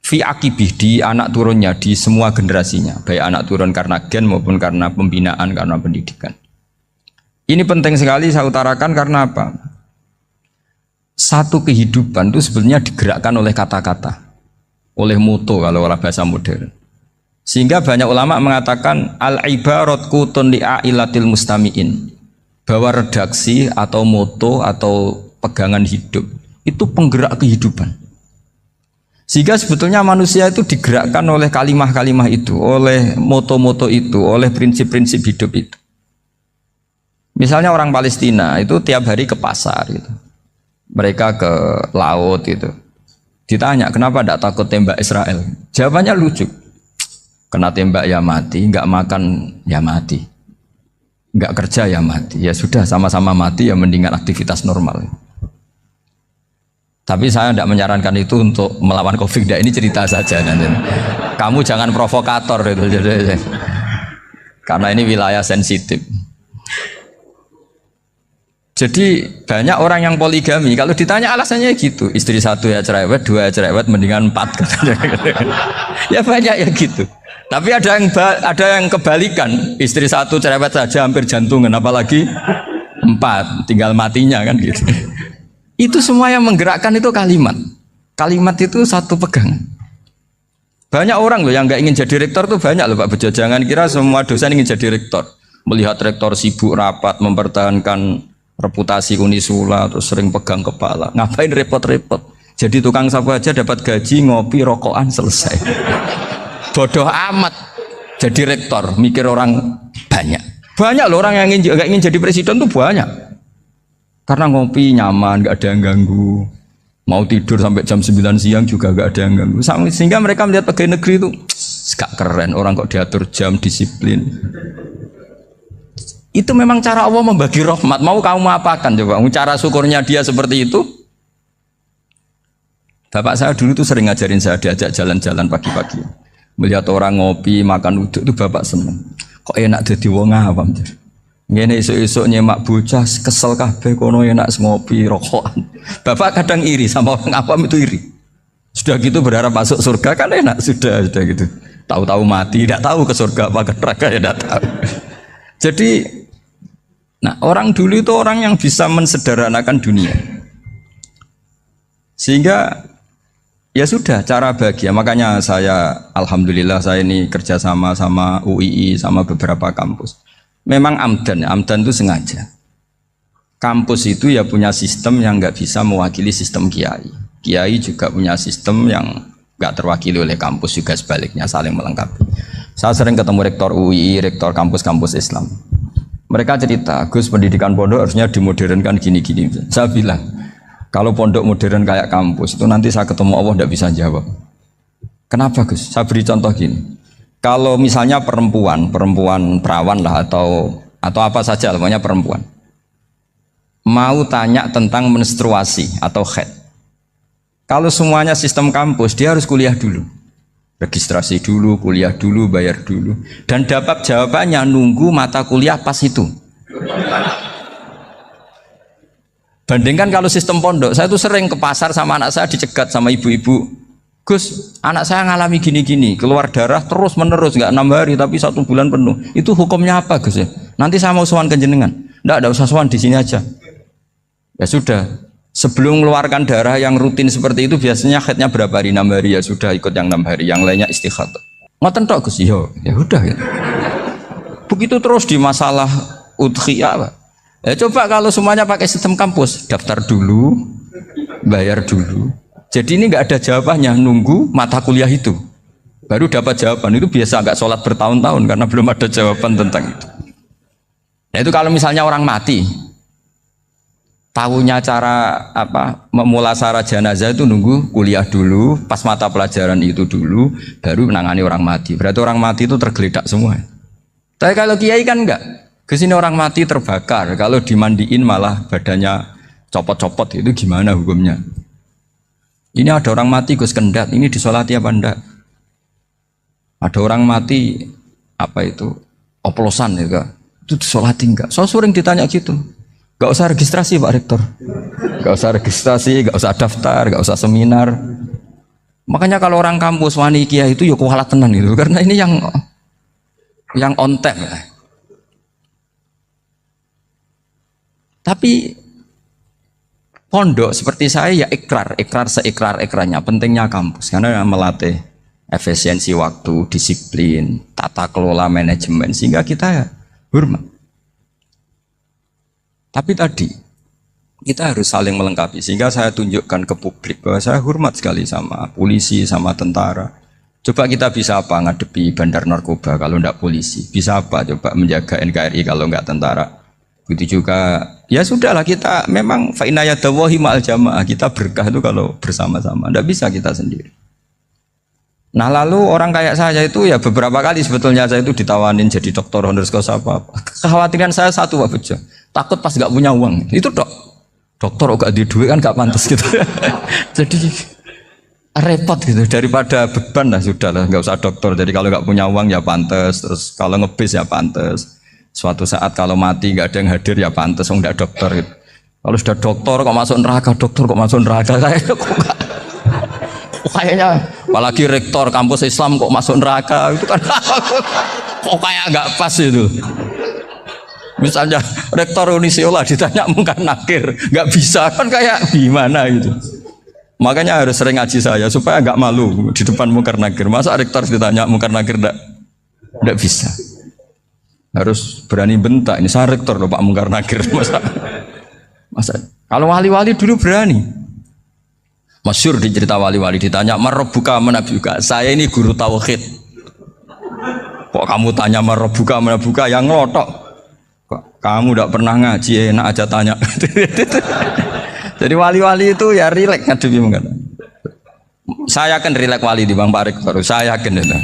Fi akibih, di anak turunnya, di semua generasinya, baik anak turun karena gen maupun karena pembinaan, karena pendidikan. Ini penting sekali saya utarakan karena apa? Satu kehidupan itu sebenarnya digerakkan oleh kata-kata, oleh moto kalau oleh bahasa modern. Sehingga banyak ulama mengatakan al-ibarat kutun li'ailatil mustami'in, bahwa redaksi atau moto atau pegangan hidup itu penggerak kehidupan. Sehingga sebetulnya manusia itu digerakkan oleh kalimah-kalimah itu, oleh moto-moto itu, oleh prinsip-prinsip hidup itu. Misalnya orang Palestina itu tiap hari ke pasar gitu. Mereka ke laut itu. Ditanya, kenapa tidak takut tembak Israel? Jawabannya lucu. Kena tembak ya mati, enggak makan ya mati. Enggak kerja ya mati. Ya sudah, sama-sama mati ya mendingan aktivitas normal. Tapi saya tidak menyarankan itu untuk melawan Covid. Ini cerita saja nanti. Kamu jangan provokator itu. Karena ini wilayah sensitif. Jadi banyak orang yang poligami. Kalau ditanya alasannya gitu, istri satu ya cerewet, dua ya cerewet, mendingan 4. Ya banyak ya gitu. Tapi ada yang kebalikan, istri satu cerewet saja hampir jantungan, apalagi 4, tinggal matinya kan gitu. Itu semua yang menggerakkan itu kalimat. Kalimat itu satu pegangan. Banyak orang loh yang nggak ingin jadi rektor tuh banyak loh Pak Bejo. Jangan kira semua dosen ingin jadi rektor. Melihat rektor sibuk rapat mempertahankan reputasi Unisula terus sering pegang kepala. Ngapain repot-repot? Jadi tukang sapu aja dapat gaji, ngopi, rokokan, selesai. Bodoh amat. Jadi rektor, mikir orang banyak. Banyak loh orang yang nggak ingin jadi presiden tuh banyak. Karena ngopi nyaman, nggak ada yang ganggu. Mau tidur sampai jam 9 siang juga gak ada yang ganggu. Sehingga mereka melihat pegawai negeri itu gak keren, orang kok diatur jam, disiplin. Itu memang cara Allah membagi rahmat. Mau kamu apakan coba? Cara syukurnya dia seperti itu. Bapak saya dulu tuh sering ngajarin saya, diajak jalan-jalan pagi-pagi. Melihat orang ngopi, makan uduk itu bapak seneng. Kok enak jadi wong awam. Ngene esuk-esuk nyemak bocah kesel kabeh kono enak ngopi rokokan. Bapak kadang iri sama orang awam itu iri. Sudah gitu berharap masuk surga kan enak sudah gitu. Tahu-tahu mati, tidak tahu ke surga apa ke neraka ya tidak tahu. Jadi nah orang dulu itu orang yang bisa mensederhanakan dunia. Sehingga ya sudah cara bahagia. Makanya saya alhamdulillah saya ini kerjasama sama UII sama beberapa kampus. Memang amdan itu sengaja. Kampus itu ya punya sistem yang nggak bisa mewakili sistem kiai. Kiai juga punya sistem yang nggak terwakili oleh kampus juga sebaliknya saling melengkapi. Saya sering ketemu rektor UI, rektor kampus-kampus Islam. Mereka cerita, Gus pendidikan pondok harusnya dimodernkan gini-gini. Saya bilang, kalau pondok modern kayak kampus itu nanti saya ketemu Allah nggak bisa jawab. Kenapa Gus? Saya beri contoh gini. Kalau misalnya perempuan perawan lah atau apa saja namanya perempuan mau tanya tentang menstruasi atau haid, kalau semuanya sistem kampus dia harus kuliah dulu, registrasi dulu, kuliah dulu, bayar dulu, dan dapat jawabannya nunggu mata kuliah pas itu. Bandingkan kalau sistem pondok, saya tuh sering ke pasar sama anak saya dicegat sama ibu-ibu. Gus, anak saya ngalami gini-gini, keluar darah terus menerus, nggak 6 hari tapi 1 bulan penuh. Itu hukumnya apa Gus ya? Nanti saya mau sowan ke jenengan. Nggak usah sowan di sini aja. Ya sudah, sebelum mengeluarkan darah yang rutin seperti itu biasanya haidnya berapa hari? 6 hari ya sudah ikut yang 6 hari, yang lainnya istighatsah. Ngoten tok Gus, ya udah ya. Begitu terus di masalah udhiyah Pak. Ya coba kalau semuanya pakai sistem kampus, daftar dulu, bayar dulu. Jadi ini nggak ada jawabannya, nunggu mata kuliah itu baru dapat jawaban. Itu biasa nggak sholat bertahun-tahun karena belum ada jawaban tentang itu. Nah itu kalau misalnya orang mati, tahunya cara apa memulasara jenazah itu nunggu kuliah dulu, pas mata pelajaran itu dulu, baru menangani orang mati. Berarti orang mati itu tergeledak semua. Tapi kalau kiai kan enggak. Kesini orang mati terbakar, kalau dimandiin malah badannya copot-copot, itu gimana hukumnya? Ini ada orang mati Gus Kendat, ini disolati apa enggak? Ada orang mati apa itu oplosan ya, itu disolati enggak? So sering ditanya gitu. Gak usah registrasi Pak Rektor, gak usah registrasi, gak usah daftar, gak usah seminar. Makanya kalau orang kampus wani kiai itu ya kualat tenan gitu, karena ini yang on time. Tapi pondok seperti saya ya ikrar seikrar-ikrarnya pentingnya kampus karena melatih efisiensi waktu, disiplin, tata kelola manajemen sehingga kita ya hormat. Tapi tadi kita harus saling melengkapi sehingga saya tunjukkan ke publik bahwa saya hormat sekali sama polisi, sama tentara. Coba kita bisa apa ngadepi bandar narkoba kalau enggak polisi? Bisa apa coba menjaga NKRI kalau enggak tentara? Begitu juga ya sudahlah kita memang fa inna yadallahi ma'al jamaah, kita berkah itu kalau bersama-sama, tidak bisa kita sendiri. Nah lalu orang kayak saya itu ya beberapa kali sebetulnya saya itu ditawanin jadi doktor honoris causa apa. Kekhawatiran saya satu Pak Bejo, takut pas nggak punya uang itu dokter gak di duit kan gak pantas gitu. Jadi repot gitu, daripada beban lah sudah lah nggak usah dokter. Jadi kalau nggak punya uang ya pantas, terus kalau ngebis ya pantas. Suatu saat kalau mati nggak ada yang hadir ya pantas, nggak dokter gitu. Kalau sudah dokter kok masuk neraka, kayaknya apalagi rektor kampus Islam kok masuk neraka itu kan kok kayak nggak pas itu. Misalnya rektor Unisula ditanya mungkin nakir, nggak bisa kan kayak gimana gitu. Makanya harus sering ngaji saya supaya nggak malu di depan Munkar Nakir. Masa rektor ditanya Munkar Nakir enggak bisa. Harus berani bentak. Ini saya rektor loh Pak Munkar Nakir. Masa kalau wali-wali dulu berani. Masyhur di cerita wali-wali ditanya marabbuka manabuka. Saya ini guru tauhid. Kok kamu tanya marabbuka manabuka yang ngelotok. Kok kamu tidak pernah ngaji enak aja tanya. Jadi wali-wali itu ya rileks ngadepi mungkin. Saya akan rileks wali di Bang Pak Rektor. Saya yakin itu.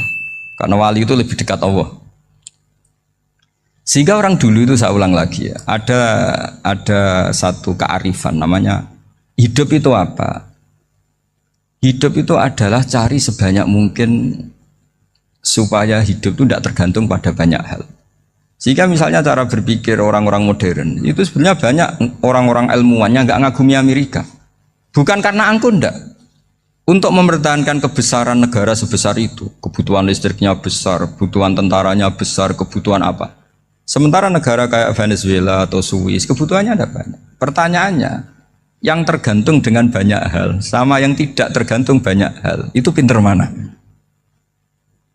Karena wali itu lebih dekat Allah. Sehingga orang dulu itu saya ulang lagi ya, ada satu kearifan namanya hidup itu apa? Hidup itu adalah cari sebanyak mungkin supaya hidup itu tidak tergantung pada banyak hal. Sehingga misalnya cara berpikir orang-orang modern itu sebenarnya banyak orang-orang ilmuwannya nggak ngagumi Amerika. Bukan karena angkuh ndak. Untuk mempertahankan kebesaran negara sebesar itu, kebutuhan listriknya besar, kebutuhan tentaranya besar, kebutuhan apa? Sementara negara kayak Venezuela atau Swiss kebutuhannya ada banyak. Pertanyaannya, yang tergantung dengan banyak hal sama yang tidak tergantung banyak hal, itu pinter mana?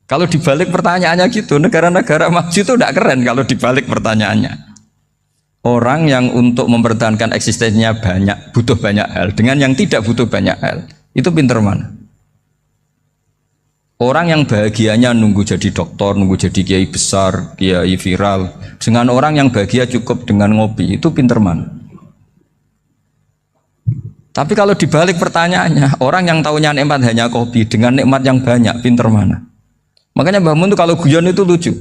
Kalau dibalik pertanyaannya gitu, negara-negara maju itu tidak keren kalau dibalik pertanyaannya. Orang yang untuk mempertahankan eksistensinya banyak, butuh banyak hal, dengan yang tidak butuh banyak hal, itu pinter mana? Orang yang bahagianya nunggu jadi dokter, nunggu jadi kiai besar, kiai viral, dengan orang yang bahagia cukup dengan ngopi, itu pinter mana? Tapi kalau dibalik pertanyaannya, orang yang tahunya nikmat hanya kopi, dengan nikmat yang banyak, pinter mana? Makanya Mbah Mun tuh kalau guyon itu lucu.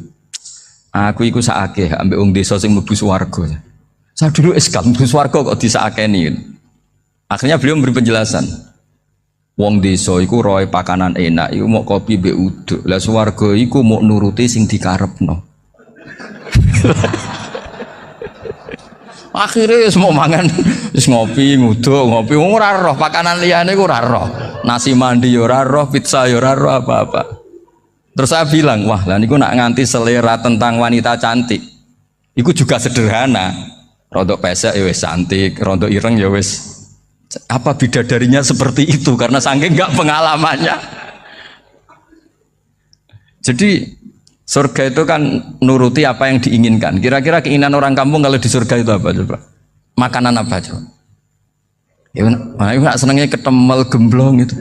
Aku iku sakake ambek wong desa sing mlebu swarga. Saya dulu eskal mlebu swarga kok disakeni. Akhirnya beliau memberi penjelasan. Wong desa iku roe pakanan enak, iku mau kopi mbek uduk. Lah swarga iku mau nuruti sing dikarepno. Akhirnya semua mangan wis ngopi, nguduk, ngopi ora roh pakanan liyane iku ora roh. Nasi mandi yo ora roh, pizza yo ora roh apa-apa. Terus saya bilang, wah lah niku nak nganti selera tentang wanita cantik. Iku juga sederhana. Rodok pesek ya wis cantik, rodok ireng ya wis. Apa bidadarinya seperti itu karena saking enggak pengalamannya. Jadi surga itu kan nuruti apa yang diinginkan. Kira-kira keinginan orang kampung kalau di surga itu apa coba? Makanan apa coba? Ya nak senengnya ketemel gemblong itu.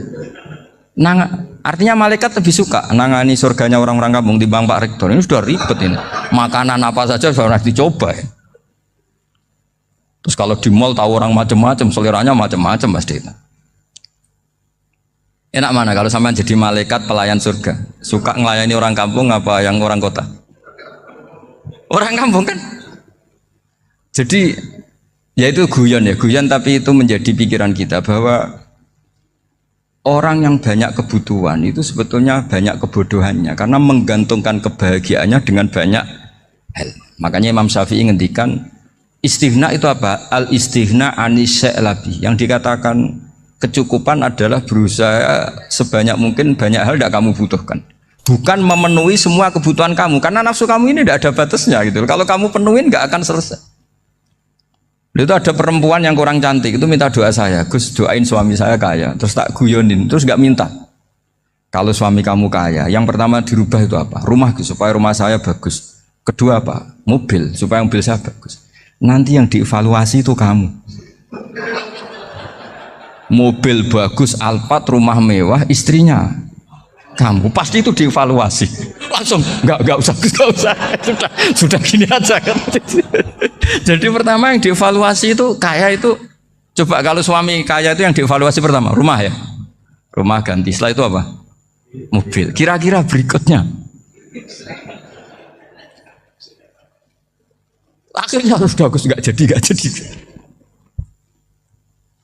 Artinya malaikat lebih suka nangani surganya orang-orang kampung di Bang Pak Rektor. Ini sudah ribet ini. Makanan apa saja sudah dicoba ya. Terus kalau di mall tahu orang macam-macam, seleranya macam-macam pasti. Enak mana kalau sampean jadi malaikat pelayan surga? Suka ngelayani orang kampung apa yang orang kota? Orang kampung kan. Jadi ya itu guyon ya, guyon tapi itu menjadi pikiran kita bahwa orang yang banyak kebutuhan itu sebetulnya banyak kebodohannya karena menggantungkan kebahagiaannya dengan banyak hal. Makanya Imam Syafi'i ngendikan istighna itu apa? Al istighna anisya'i. Yang dikatakan kecukupan adalah berusaha sebanyak mungkin banyak hal tidak kamu butuhkan. Bukan memenuhi semua kebutuhan kamu karena nafsu kamu ini tidak ada batasnya gitu. Kalau kamu penuhin nggak akan selesai. Itu ada perempuan yang kurang cantik itu minta doa saya, Gus doain suami saya kaya, terus tak guyonin, terus nggak minta. Kalau suami kamu kaya, yang pertama dirubah itu apa? Rumah Gus, supaya rumah saya bagus. Kedua apa? Mobil, supaya mobil saya bagus. Nanti yang dievaluasi itu kamu. Mobil bagus, Alphard, rumah mewah, istrinya kamu pasti itu dievaluasi. Langsung nggak usah sudah gini aja kan. Jadi pertama yang dievaluasi itu kaya itu coba kalau suami kaya itu yang dievaluasi pertama rumah ya, rumah ganti. Setelah itu apa? Mobil. Kira-kira berikutnya akhirnya harus bagus nggak jadi.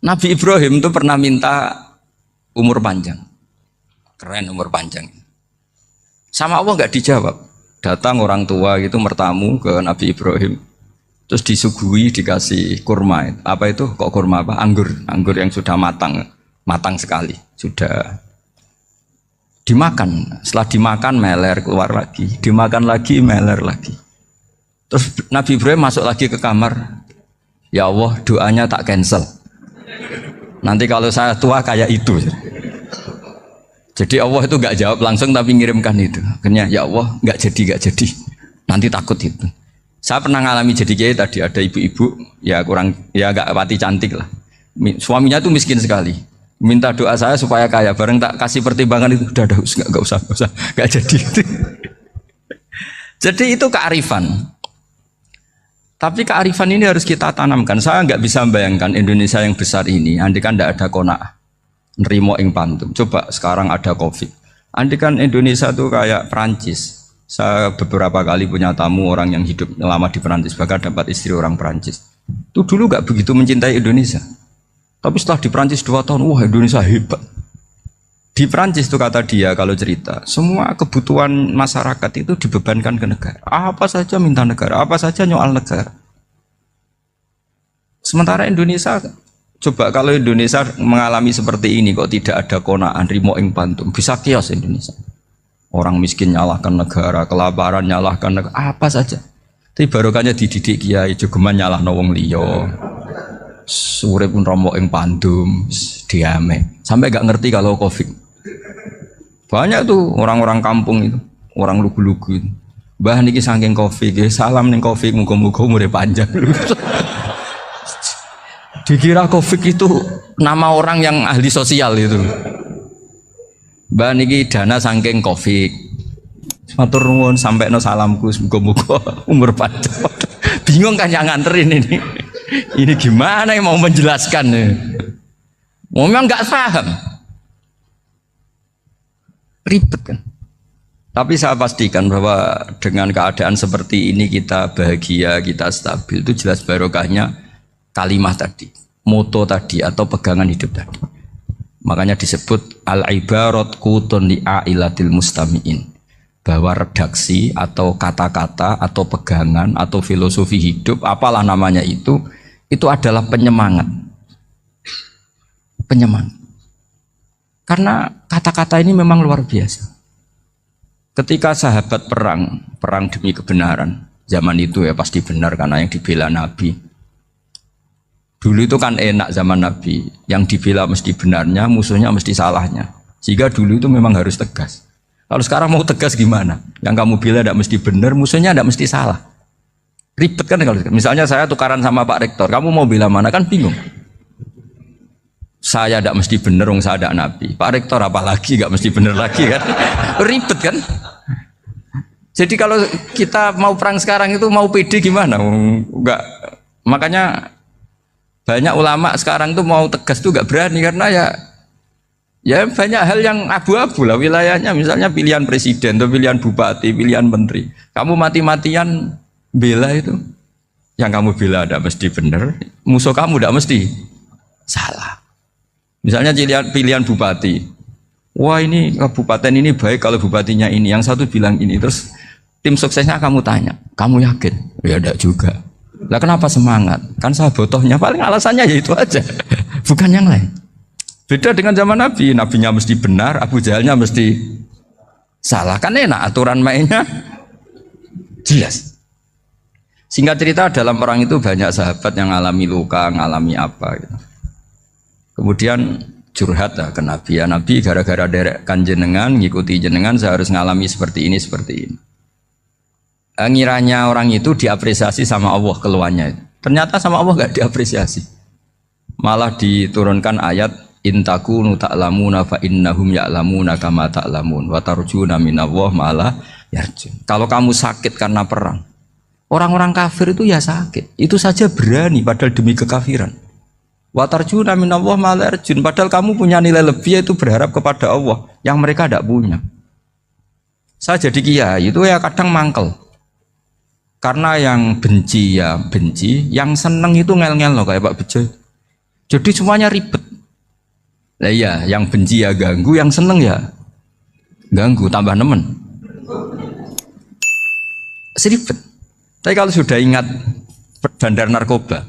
Nabi Ibrahim itu pernah minta umur panjang. Keren umur panjang. Sama Allah nggak dijawab. Datang orang tua gitu mertamu ke Nabi Ibrahim. Terus disuguhi dikasih kurma. Apa itu? Kok kurma apa? Anggur yang sudah matang sekali. Sudah dimakan. Setelah dimakan meler keluar lagi. Dimakan lagi meler lagi. Terus Nabi Ibrahim masuk lagi ke kamar. Ya Allah doanya tak cancel. Nanti kalau saya tua kayak itu. Jadi Allah itu nggak jawab langsung tapi ngirimkan itu. Akhirnya ya Allah nggak jadi. Nanti takut itu. Saya pernah ngalami jadi kiai tadi, ada ibu-ibu ya kurang ya nggak pati cantik lah. Suaminya tuh miskin sekali. Minta doa saya supaya kaya. Bareng tak kasih pertimbangan itu udah nggak usah nggak jadi. Jadi itu kearifan. Tapi kearifan ini harus kita tanamkan. Saya nggak bisa membayangkan Indonesia yang besar ini, andai kan tidak ada qanaah, nerimo ing pantum. Coba sekarang ada Covid. Andai kan Indonesia tuh kayak Perancis. Saya beberapa kali punya tamu orang yang hidup lama di Perancis, bahkan dapat istri orang Perancis. Itu dulu nggak begitu mencintai Indonesia. Tapi setelah di Perancis 2 tahun, wah Indonesia hebat. Di Perancis tuh kata dia kalau cerita, semua kebutuhan masyarakat itu dibebankan ke negara. Apa saja minta negara, apa saja nyoal negara. Sementara Indonesia, coba kalau Indonesia mengalami seperti ini kok tidak ada qanaah rimo ing pantum, bisa kios Indonesia. Orang miskin nyalahkan negara, kelaparan nyalahkan negara, apa saja. Tapi barokahnya dididik kiai, jogeman nyalahno wong liya. Urip pun romo ing pandum, diame. Sampai gak ngerti kalau Covid. Banyak tuh orang-orang kampung itu, orang lugu-lugu itu. Mbah niki saking Covid, salam ning Covid, muga-muga umure panjang. Dikira Covid itu nama orang yang ahli sosial itu. Mbah niki dana saking Covid. Matur nuwun sampekno salamku, muga-muga umur panjang. Bingung kan yang nganterin ini. Ini gimana yang mau menjelaskan? Memang nggak paham. Ribet kan. Tapi saya pastikan bahwa dengan keadaan seperti ini kita bahagia, kita stabil, itu jelas barokahnya kalimat tadi, moto tadi atau pegangan hidup tadi. Makanya disebut al-ibarat qutun li'ailatil mustami'in, bahwa redaksi atau kata-kata atau pegangan atau filosofi hidup, apalah namanya itu adalah penyemangat. Penyemangat. Karena kata-kata ini memang luar biasa. Ketika sahabat perang demi kebenaran, zaman itu ya pasti benar karena yang dibela Nabi. Dulu itu kan enak zaman Nabi, yang dibela mesti benarnya, musuhnya mesti salahnya. Sehingga dulu itu memang harus tegas. Kalau sekarang mau tegas gimana? Yang kamu bela tidak mesti benar, musuhnya tidak mesti salah. Ribet kan kalau misalnya saya tukaran sama Pak Rektor, kamu mau bela mana kan bingung. Saya tidak mesti benar, saya tidak Nabi. Pak Rektor apalagi nggak mesti benar lagi kan? Ribet kan? Jadi kalau kita mau perang sekarang itu mau pede gimana? Enggak. Makanya banyak ulama sekarang tuh mau tegas tuh nggak berani karena ya banyak hal yang abu-abu lah wilayahnya. Misalnya pilihan presiden, atau pilihan bupati, pilihan menteri. Kamu mati-matian bela itu, yang kamu bela tidak mesti benar, musuh kamu tidak mesti salah. Misalnya pilihan bupati, wah ini kabupaten ini baik kalau bupatinya ini, yang satu bilang ini, terus tim suksesnya kamu tanya, kamu yakin? Ya tidak juga. Lah kenapa semangat? Kan saya botohnya, paling alasannya ya itu aja, bukan yang lain. Beda dengan zaman Nabi, nabinya mesti benar, Abu Jahalnya mesti salah, kan enak aturan mainnya jelas. Singkat cerita dalam perang itu banyak sahabat yang ngalami luka, ngalami apa gitu. Kemudian curhat lah ke Nabi, ya Nabi gara-gara derekkan jenengan, ngikuti jenengan saya harus ngalami seperti ini. Ngiranya orang itu diapresiasi sama Allah keluarnya itu. Ternyata sama Allah gak diapresiasi. Malah diturunkan ayat intakunu ta'lamuna fa innahum ya'lamuna kama ta'lamun wa tarjuna minallah malah yarjun. Kalau kamu sakit karena perang, orang-orang kafir itu ya sakit. Itu saja berani padahal demi kekafiran. Wa tarjuna minallah malah yarjun. Padahal kamu punya nilai lebih yaitu berharap kepada Allah yang mereka tidak punya. Saya jadi kiai itu ya kadang mangkel. Karena yang benci ya benci, yang seneng itu ngel-ngel loh kayak Pak Bejo. Jadi semuanya ribet. Nah iya, yang benci ya ganggu, yang seneng ya ganggu, tambah nemen. Seribet. Tapi kalau sudah ingat bandar narkoba,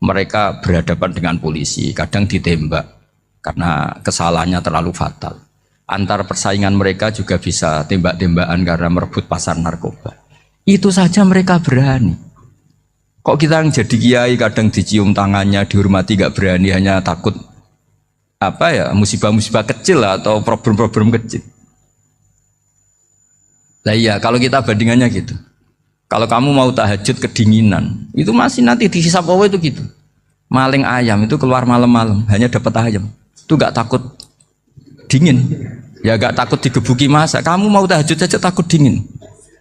mereka berhadapan dengan polisi, kadang ditembak karena kesalahannya terlalu fatal. Antar persaingan mereka juga bisa tembak-tembakan karena merebut pasar narkoba. Itu saja mereka berani. Kok kita yang jadi kiai kadang dicium tangannya, dihormati gak berani, hanya takut apa ya, musibah-musibah kecil lah, atau problem-problem kecil. Lah iya, kalau kita bandingannya gitu. Kalau kamu mau tahajud kedinginan, itu masih nanti dihisab Allah itu gitu. Maling ayam itu keluar malam-malam, hanya dapat ayam. Itu gak takut dingin. Ya gak takut digebuki masa. Kamu mau tahajud saja takut dingin.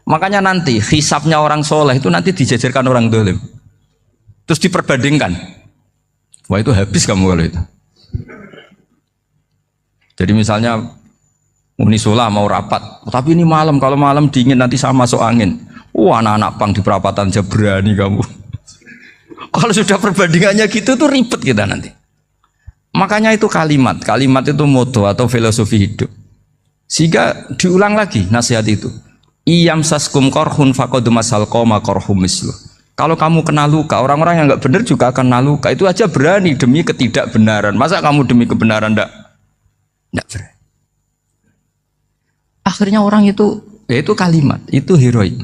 Makanya nanti hisabnya orang soleh itu nanti dijajarkan orang dolim. Terus diperbandingkan. Wah itu habis kamu kalau itu. Jadi misalnya Unisula mau rapat, tapi ini malam, kalau malam dingin nanti sama masuk angin. Wah anak-anak pang di perapatan aja berani kamu. Kalau sudah perbandingannya gitu tuh ribet kita nanti. Makanya itu kalimat itu moto atau filosofi hidup. Sehingga diulang lagi nasihat itu. Iyam saskum korhun fakodu masal koma korhum mislu. Kalau kamu kena luka, orang-orang yang nggak benar juga akan kena luka. Itu aja berani demi ketidakbenaran. Masa kamu demi kebenaran nggak berani? Akhirnya orang itu, ya itu kalimat, itu heroik.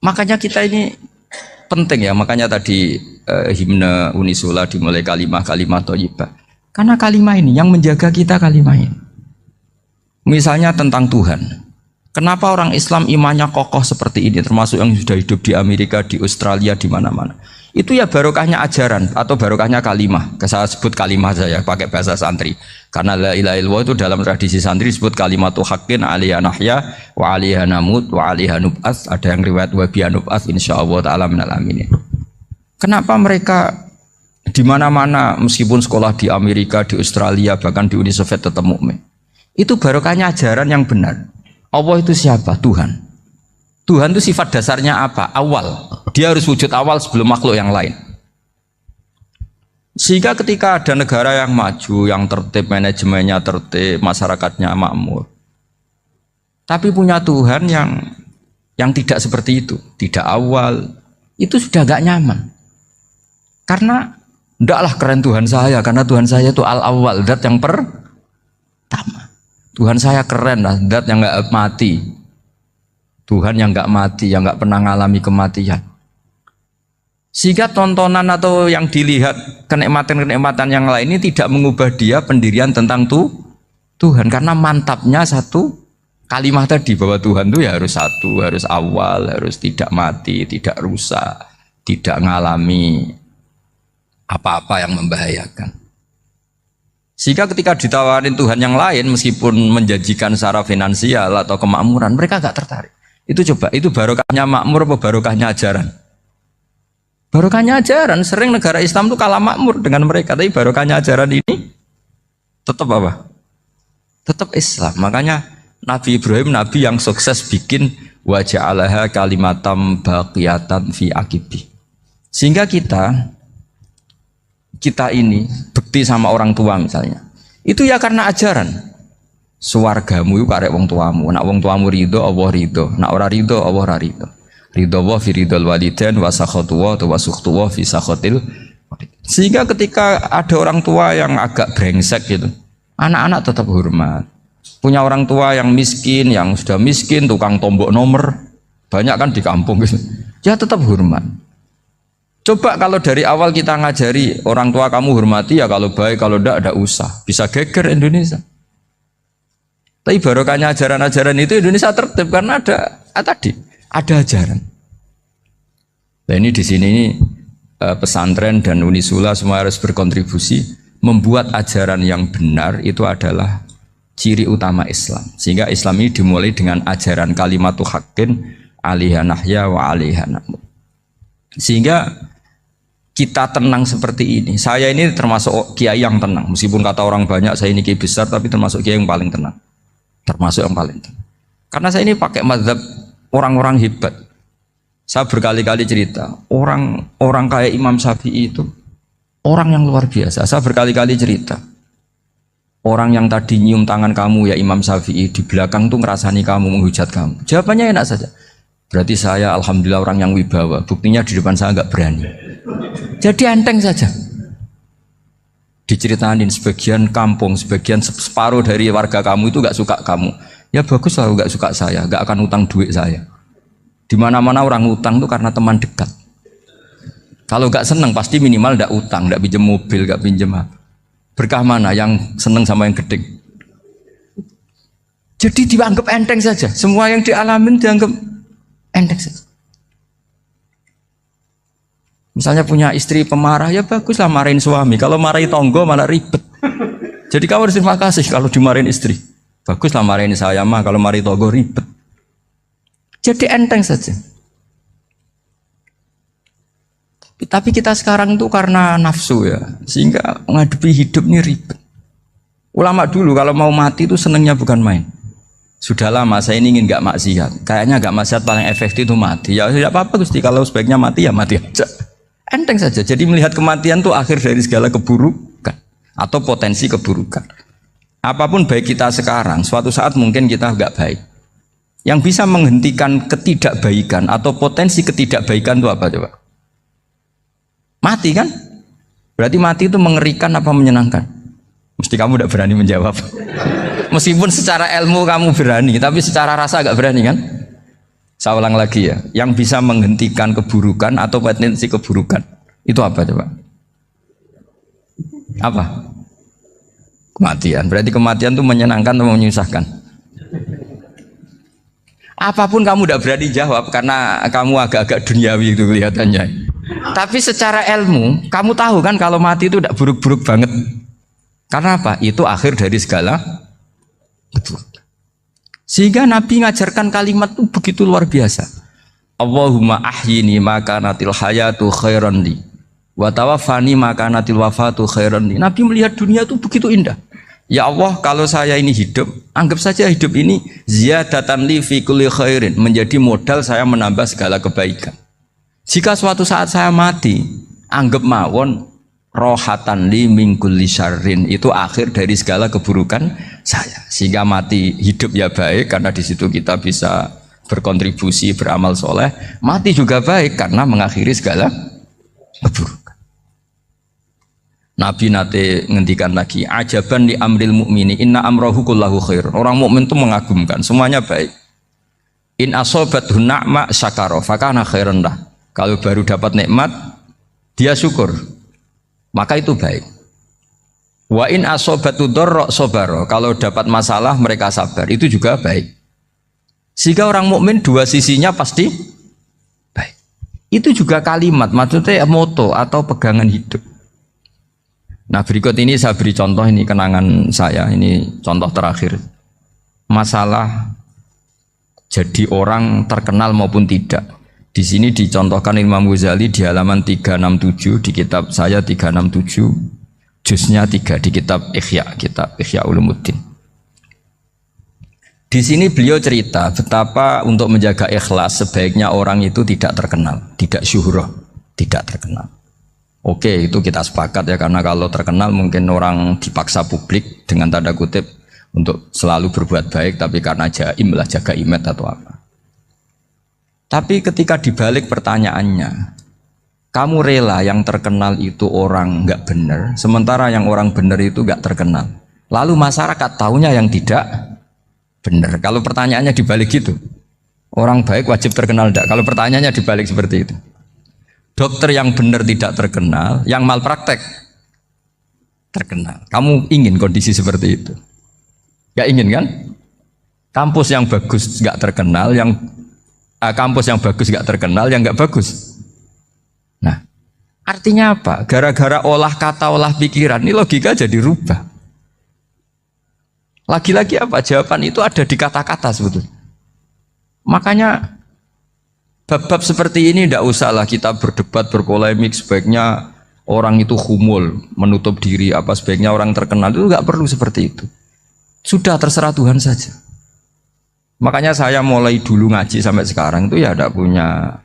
Makanya kita ini penting ya. Makanya tadi himne Unisula dimulai kalimat thayyibah. Karena kalimat ini yang menjaga kita kalimat ini. Misalnya tentang Tuhan. Kenapa orang Islam imannya kokoh seperti ini, termasuk yang sudah hidup di Amerika, di Australia, di mana-mana. Itu ya barokahnya ajaran atau barokahnya kalimah. Saya sebut kalimah saya pakai bahasa santri. Karena la ilaha illallah itu dalam tradisi santri disebut kalimatu haqqin alaiha nahya wa alaiha namut wa alaiha nub'ats. Ada yang riwayat wa biha nub'ats insyaallah taala minal aminin. Kenapa mereka di mana-mana meskipun sekolah di Amerika, di Australia, bahkan di Uni Soviet tetap mukmin? Itu barokahnya ajaran yang benar. Allah itu siapa? Tuhan. Tuhan itu sifat dasarnya apa? Awal. Dia harus wujud awal sebelum makhluk yang lain. Sehingga ketika ada negara yang maju, yang tertib, manajemennya tertib, masyarakatnya makmur, tapi punya Tuhan yang tidak seperti itu, tidak awal, itu sudah gak nyaman. Karena ndaklah keren Tuhan saya, karena Tuhan saya itu al-awwal, zat yang pertama. Tuhan saya keren lah, zat yang nggak mati. Tuhan yang nggak mati, yang nggak pernah mengalami kematian. Sehingga tontonan atau yang dilihat kenikmatan-kenikmatan yang lain ini tidak mengubah dia pendirian tentang Tuhan. Karena mantapnya satu kalimat tadi bahwa Tuhan itu ya harus satu, harus awal, harus tidak mati, tidak rusak, tidak mengalami apa-apa yang membahayakan. Sehingga ketika ditawarin Tuhan yang lain meskipun menjanjikan secara finansial atau kemakmuran, mereka gak tertarik. Itu coba, itu barokahnya makmur apa barokahnya ajaran? Barokahnya ajaran. Sering negara Islam itu kalah makmur dengan mereka, tapi barokahnya ajaran ini tetap apa? Tetap Islam. Makanya Nabi Ibrahim, Nabi yang sukses bikin wa ja'alaha kalimatam baqiyatan fi aqibi. Sehingga kita ini bekti sama orang tua misalnya, itu ya karena ajaran. Suwargamu itu karek wong tuamu. Nak wong tuamu ridho, Allah ridho. Nak ora ridho, Allah ora ridho. Ridho wa fi ridhol walidain wa sakhatu wa sukhtu wa fi sakhatil. Sehingga ketika ada orang tua yang agak brengsek gitu, anak-anak tetap hormat. Punya orang tua yang miskin, yang sudah miskin, tukang tombok nomor, banyak kan di kampung gitu. Ya tetap hormat. Coba kalau dari awal kita ngajari orang tua kamu hormati ya, kalau baik, kalau tidak usah. Bisa geger Indonesia. Tapi barokahnya ajaran-ajaran itu Indonesia tertib karena ada ajaran. Nah ini di sini pesantren dan Unisula semua harus berkontribusi membuat ajaran yang benar itu adalah ciri utama Islam. Sehingga Islam ini dimulai dengan ajaran kalimatu haqqin alaiha nahya wa alaiha namut. Sehingga kita tenang seperti ini. Saya ini termasuk kiai yang tenang. Meskipun kata orang banyak saya ini kiai besar, tapi termasuk kiai yang paling tenang. Termasuk yang paling tenang. Karena saya ini pakai mazhab orang-orang hebat. Saya berkali-kali cerita, orang kayak Imam Syafi'i itu orang yang luar biasa. Saya berkali-kali cerita, orang yang tadi nyium tangan kamu ya Imam Syafi'i, di belakang tuh ngerasani kamu, menghujat kamu. Jawabannya enak saja. Berarti saya alhamdulillah orang yang wibawa. Buktinya di depan saya nggak berani. Jadi enteng saja. Diceritain sebagian kampung, sebagian separuh dari warga kamu itu nggak suka kamu. Ya bagus lah nggak suka saya, nggak akan utang duit saya. Di mana-mana orang utang itu karena teman dekat. Kalau nggak seneng pasti minimal nggak utang, nggak pinjam mobil, nggak pinjam apa. Berkah mana yang seneng sama yang gede? Jadi dianggap enteng saja. Semua yang dialamin dianggap enteng saja. Misalnya punya istri pemarah, ya baguslah marahin suami. Kalau marahin tonggo malah ribet. Jadi kamu harus terima kasih kalau dimarahin istri. Baguslah marahin saya mah, kalau marahin tonggo ribet. Jadi enteng saja. Tapi kita sekarang tuh karena nafsu ya, sehingga menghadapi hidup ini ribet. Ulama dulu kalau mau mati itu senengnya bukan main. Sudah lama saya ini ingin gak maksiat. Kayaknya gak maksiat paling efektif itu mati. Ya tidak apa-apa Gusti, kalau sebaiknya mati ya mati aja. Enteng saja. Jadi melihat kematian itu akhir dari segala keburukan atau potensi keburukan. Apapun baik kita sekarang, suatu saat mungkin kita gak baik. Yang bisa menghentikan ketidakbaikan atau potensi ketidakbaikan itu apa coba? Mati kan? Berarti mati itu mengerikan apa menyenangkan? Mesti kamu tidak berani menjawab. Meskipun secara ilmu kamu berani, tapi secara rasa agak berani kan? Saya ulang lagi ya, yang bisa menghentikan keburukan atau potensi keburukan itu apa coba? Apa? Kematian. Berarti kematian itu menyenangkan atau menyusahkan? Apapun kamu tidak berani jawab karena kamu agak-agak duniawi itu kelihatannya. Tapi secara ilmu, kamu tahu kan kalau mati itu tidak buruk-buruk banget. Karena apa? Itu akhir dari segala keburukan. Sehingga Nabi ngajarkan kalimat itu begitu luar biasa. Allahumma ahyini maka natil hayatu khairan li wa tawaffani maka natil wafatu khairan li. Nabi melihat dunia itu begitu indah. Ya Allah, kalau saya ini hidup, anggap saja hidup ini ziyadatan li fi kulli khairin, menjadi modal saya menambah segala kebaikan. Jika suatu saat saya mati, anggap mawon rohatan li min kulli syarrin, itu akhir dari segala keburukan saya. Sehingga mati hidup ya baik karena di situ kita bisa berkontribusi beramal soleh. Mati juga baik karena mengakhiri segala keburukan. Nabi nate ngendikan lagi, ajaban li amril mukmini inna amrohu kullahu khair. Orang mukmin itu mengagumkan, semuanya baik. In asobathu na'ma syakara fakana khairan lah. Kalau baru dapat nikmat, dia syukur, maka itu baik. Wa in asobatu dharra sabara. Kalau dapat masalah mereka sabar, itu juga baik. Sehingga orang mukmin dua sisinya pasti baik. Itu juga kalimat, maksudnya moto atau pegangan hidup. Nah berikut ini saya beri contoh, ini kenangan saya, ini contoh terakhir. Masalah jadi orang terkenal maupun tidak. Di sini dicontohkan Imam Ghazali di halaman 367 di kitab saya 367, juznya 3 di kitab Ihya Ulumuddin. Di sini beliau cerita betapa untuk menjaga ikhlas sebaiknya orang itu tidak terkenal, tidak syuhrah, tidak terkenal. Oke, itu kita sepakat ya, karena kalau terkenal mungkin orang dipaksa publik dengan tanda kutip untuk selalu berbuat baik, tapi karena jaim lah, jaga image atau apa. Tapi ketika dibalik pertanyaannya, kamu rela yang terkenal itu orang nggak benar, sementara yang orang benar itu nggak terkenal. Lalu masyarakat tahunya yang tidak benar. Kalau pertanyaannya dibalik gitu, orang baik wajib terkenal enggak? Kalau pertanyaannya dibalik seperti itu. Dokter yang benar tidak terkenal, yang malpraktek terkenal. Kamu ingin kondisi seperti itu? Gak ingin kan? Kampus yang bagus gak terkenal, kampus yang bagus gak terkenal, yang gak bagus. Nah, artinya apa? Gara-gara olah kata, olah pikiran, ini logika jadi rubah. Lagi-lagi apa? Jawaban itu ada di kata-kata sebetulnya. Makanya bab-bab seperti ini tidak usahlah kita berdebat, berpolemik. Sebaiknya orang itu humul, menutup diri, apa sebaiknya orang terkenal, itu nggak perlu seperti itu. Sudah terserah Tuhan saja. Makanya saya mulai dulu ngaji sampai sekarang itu ya tidak punya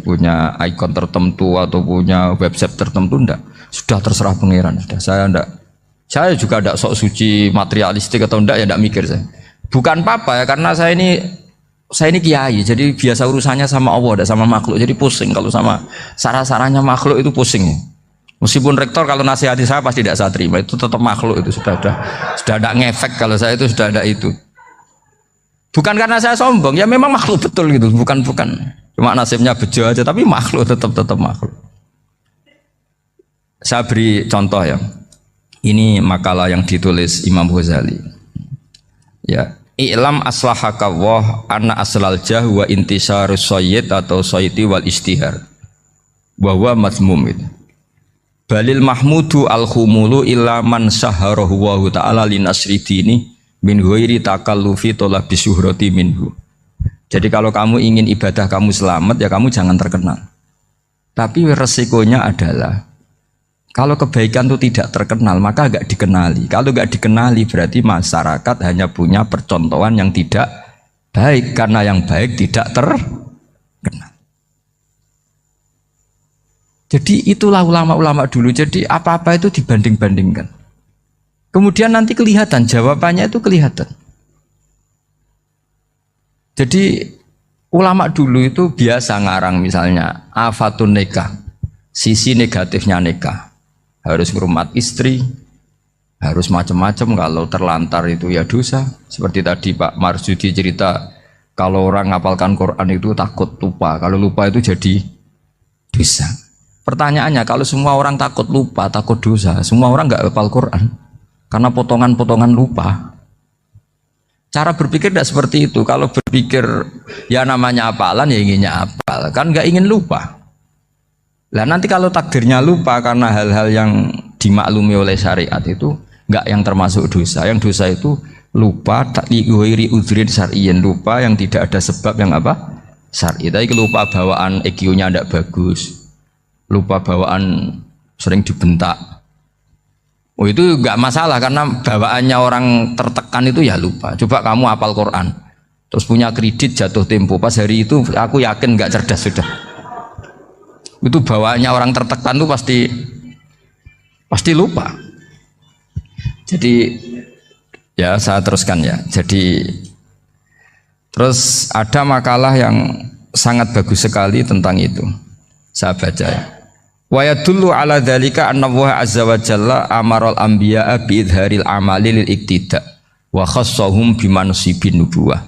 punya ikon tertentu atau punya website tertentu, enggak. Sudah terserah pangeran. Sudah saya juga tidak sok suci materialistik atau enggak, ya tidak mikir saya. Bukan apa-apa ya, karena saya ini kiai, jadi biasa urusannya sama Allah, tidak sama makhluk. Jadi pusing kalau sama sarah-sarahnya makhluk itu pusing. Meskipun rektor kalau nasihati saya pasti tidak saya terima, itu tetap makhluk, itu sudah ada ngefek kalau saya itu sudah ada itu. Bukan karena saya sombong, ya memang makhluk betul gitu, bukan cuma nasibnya bejo aja, tapi makhluk tetap makhluk. Saya beri contoh ya. Ini makalah yang ditulis Imam Ghazali. Ya, i'lam aslahaka Allah anna aslal jah wa intisarus sayyid atau sayyidi wal istihar. Wa huwa mazmum itu. Balil mahmudu al khumulu illa man saharahu wa ta'ala linasri dini min ghairi takallufi talabi syuhrati minhu. Jadi kalau kamu ingin ibadah kamu selamat ya kamu jangan terkenal. Tapi resikonya adalah kalau kebaikan itu tidak terkenal maka gak dikenali. Kalau gak dikenali berarti masyarakat hanya punya percontohan yang tidak baik karena yang baik tidak terkenal. Jadi itulah ulama-ulama dulu. Jadi apa-apa itu dibanding-bandingkan. Kemudian nanti kelihatan jawabannya itu kelihatan. Jadi ulama dulu itu biasa ngarang misalnya afatun nikah, sisi negatifnya nikah. Harus ngurmat istri, harus macam-macam, kalau terlantar itu ya dosa. Seperti tadi Pak Marsudi cerita, kalau orang ngapalkan Quran itu takut lupa, kalau lupa itu jadi dosa. Pertanyaannya, kalau semua orang takut lupa, takut dosa, semua orang nggak hafal Quran karena potongan-potongan lupa. Cara berpikir tidak seperti itu. Kalau berpikir ya namanya hafalan ya inginnya hafal, kan nggak ingin lupa. Lah nanti kalau takdirnya lupa karena hal-hal yang dimaklumi oleh syariat itu enggak yang termasuk dosa. Yang dosa itu lupa takliwiri udhrin syar'iyyan, lupa yang tidak ada sebab yang apa? Syar'i. Tapi lupa bawaan EQ-nya tidak bagus. Lupa bawaan sering dibentak. Oh itu enggak masalah karena bawaannya orang tertekan itu ya lupa. Coba kamu hafal Quran. Terus punya kredit jatuh tempo. Pas hari itu aku yakin enggak cerdas sudah. Itu bawaannya orang tertekan tuh pasti lupa. Jadi ya saya teruskan ya. Jadi terus ada makalah yang sangat bagus sekali tentang itu. Saya baca ya. Wa yadullu ala dzalika anna Allah azza wa jalla amaral anbiya'a bi idharil amali lil iktida wa khassahum bi mansibin nubuwah.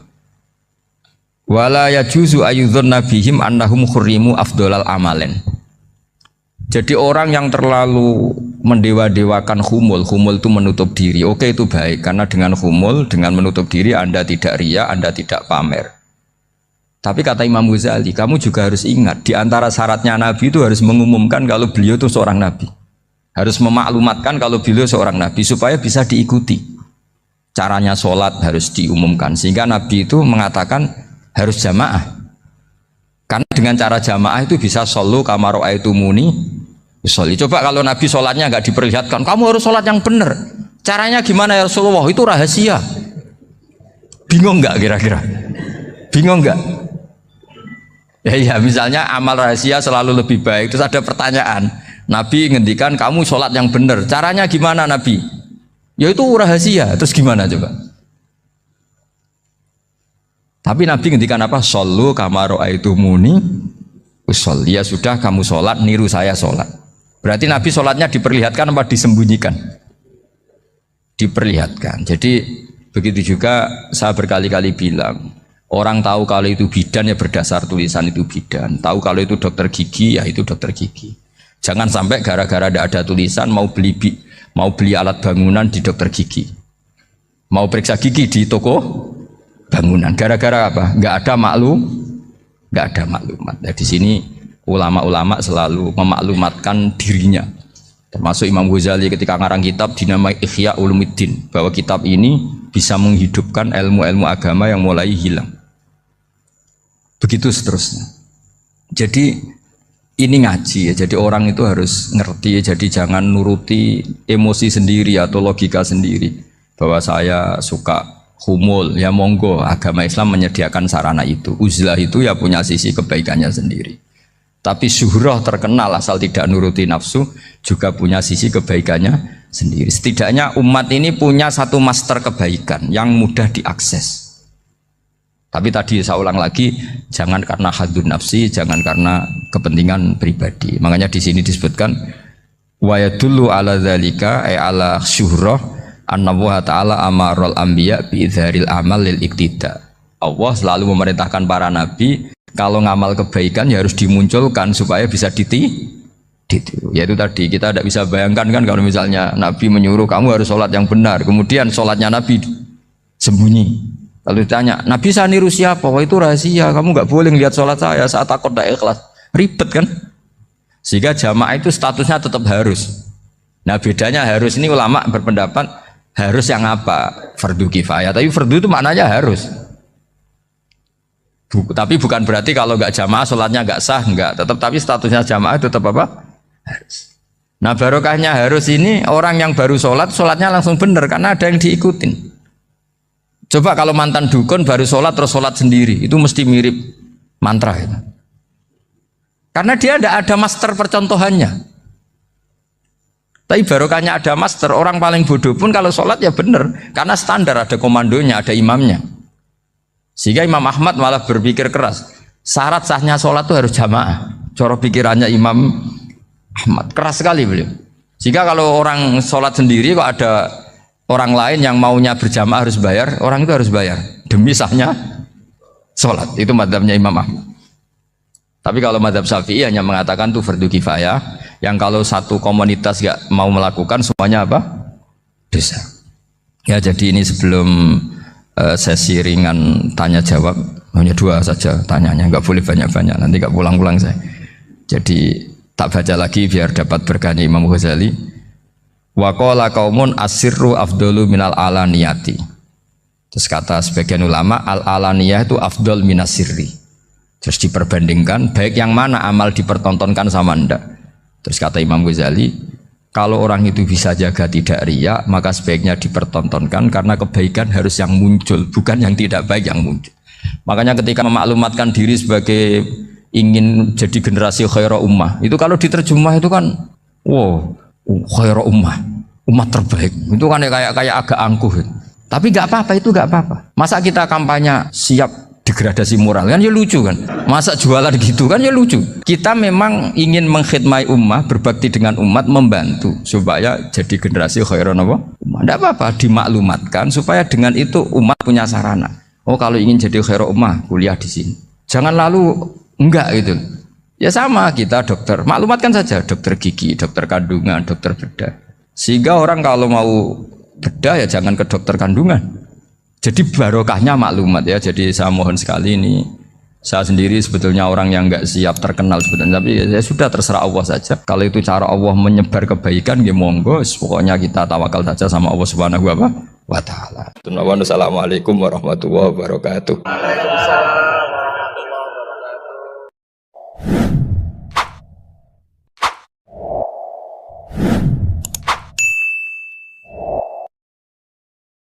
Wala yajuzu ayyudhunna bihim annahum khurrimu afdolal amalen. Jadi orang yang terlalu mendewa-dewakan khumul itu menutup diri. Oke itu baik karena dengan khumul, dengan menutup diri Anda tidak riya, Anda tidak pamer. Tapi kata Imam Ghazali, kamu juga harus ingat di antara syaratnya Nabi itu harus mengumumkan kalau beliau itu seorang Nabi. Harus memaklumatkan kalau beliau seorang Nabi supaya bisa diikuti. Caranya sholat harus diumumkan sehingga Nabi itu mengatakan harus jamaah. Karena dengan cara jamaah itu bisa shollu kama ra'aitumuni usolli. Coba kalau Nabi sholatnya nggak diperlihatkan, kamu harus sholat yang benar. Caranya gimana ya Rasulullah? Itu rahasia. Bingung nggak kira-kira? Bingung nggak? Ya misalnya amal rahasia selalu lebih baik. Terus ada pertanyaan, Nabi ngendikan kamu sholat yang benar. Caranya gimana Nabi? Ya itu rahasia. Terus gimana coba? Tapi Nabi ngendikan apa? Shollu kama ra'aitumuni usolli. Ya sudah kamu sholat, niru saya sholat. Berarti Nabi sholatnya diperlihatkan apa disembunyikan? Diperlihatkan. Jadi begitu juga saya berkali-kali bilang, orang tahu kalau itu bidan ya berdasar tulisan itu bidan. Tahu kalau itu dokter gigi ya itu dokter gigi. Jangan sampai gara-gara tidak ada tulisan mau beli alat bangunan di dokter gigi, mau periksa gigi di toko bangunan. Gara-gara apa? Nggak ada maklumat. Nah, di sini ulama-ulama selalu memaklumatkan dirinya. Termasuk Imam Ghazali ketika ngarang kitab dinamai Ihya Ulumuddin, bahwa kitab ini bisa menghidupkan ilmu-ilmu agama yang mulai hilang. Begitu seterusnya. Jadi ini ngaji ya. Jadi orang itu harus ngerti ya. Jadi jangan nuruti emosi sendiri atau logika sendiri. Bahwa saya suka humul, ya monggo, agama Islam menyediakan sarana itu. Uzlah itu ya punya sisi kebaikannya sendiri. Tapi syuhrah terkenal asal tidak nuruti nafsu juga punya sisi kebaikannya sendiri. Setidaknya umat ini punya satu master kebaikan yang mudah diakses. Tapi tadi saya ulang lagi, jangan karena hadun nafsi, jangan karena kepentingan pribadi. Makanya di sini disebutkan wa yadullu ala dzalika ay ala syuhrah anna Allah ta'ala amarul anbiya bi idharil amal lil iktida. Allah selalu memerintahkan para nabi kalau ngamal kebaikan ya harus dimunculkan supaya bisa Itu. Yaitu tadi kita tidak bisa bayangkan kan kalau misalnya Nabi menyuruh kamu harus sholat yang benar, kemudian sholatnya Nabi sembunyi. Lalu ditanya, Nabi saya niru siapa? Wah itu rahasia, kamu nggak boleh lihat sholat saya saat takut tidak ikhlas. Ribet kan? Sehingga jamaah itu statusnya tetap harus. Nah bedanya harus ini ulama berpendapat harus yang apa? Fardu kifayah. Tapi fardu itu maknanya harus. Tapi bukan berarti kalau nggak jamaah sholatnya nggak sah, nggak. Tetap tapi statusnya jamaah tetap apa? Harus. Nah barokahnya harus ini orang yang baru sholat, sholatnya langsung benar karena ada yang diikutin. Coba kalau mantan dukun baru sholat terus sholat sendiri, itu mesti mirip mantra itu. Karena dia tidak ada master percontohannya. Tapi barokahnya ada master, orang paling bodoh pun kalau sholat ya benar, karena standar ada komandonya, ada imamnya. Sehingga Imam Ahmad malah berpikir keras, syarat sahnya sholat itu harus jamaah. Cara pikirannya Imam Ahmad keras sekali beliau. Sehingga kalau orang sholat sendiri kok ada orang lain yang maunya berjamaah harus bayar, orang itu harus bayar demi sahnya sholat. Itu madzhabnya Imam Ahmad. Tapi kalau madzhab Syafi'i hanya mengatakan itu fardu kifayah, yang kalau satu komunitas gak mau melakukan semuanya apa? Dosa. Ya jadi ini sebelum sesi ringan tanya jawab, hanya 2 saja tanyanya, nggak boleh banyak-banyak, nanti nggak pulang-pulang saya. Jadi tak baca lagi biar dapat berkahnya Imam Ghazali. Wa qala qaumun asirru afdalu minal alaniyati. Terus kata sebagian ulama al alaniyah itu afdal minas sirri. Terus diperbandingkan baik yang mana amal dipertontonkan sama ndak. Terus kata Imam Ghazali, kalau orang itu bisa jaga tidak riya, maka sebaiknya dipertontonkan karena kebaikan harus yang muncul, bukan yang tidak baik yang muncul. Makanya ketika memaklumatkan diri sebagai ingin jadi generasi khairah ummah, itu kalau diterjemah itu kan wow, khairah ummah, umat terbaik. Itu kan kayak agak angkuh. Tapi nggak apa-apa, itu nggak apa-apa. Masa kita kampanye siap degradasi moral kan ya lucu kan, masa jualan gitu kan ya lucu. Kita memang ingin mengkhidmati ummah, berbakti dengan umat, membantu supaya jadi generasi khairun ummah. Tidak apa-apa dimaklumatkan supaya dengan itu umat punya sarana. Oh kalau ingin jadi khairun ummah kuliah di sini, jangan lalu enggak gitu. Ya sama kita dokter, maklumatkan saja dokter gigi, dokter kandungan, dokter bedah, sehingga orang kalau mau bedah ya jangan ke dokter kandungan. Jadi barokahnya maklumat ya. Jadi saya mohon sekali ini, saya sendiri sebetulnya orang yang nggak siap terkenal sebetulnya, tapi ya sudah terserah Allah saja. Kalau itu cara Allah menyebar kebaikan, ya monggo. Pokoknya kita tawakal saja sama Allah Subhanahu wa Ta'ala. Assalamualaikum warahmatullahi wabarakatuh.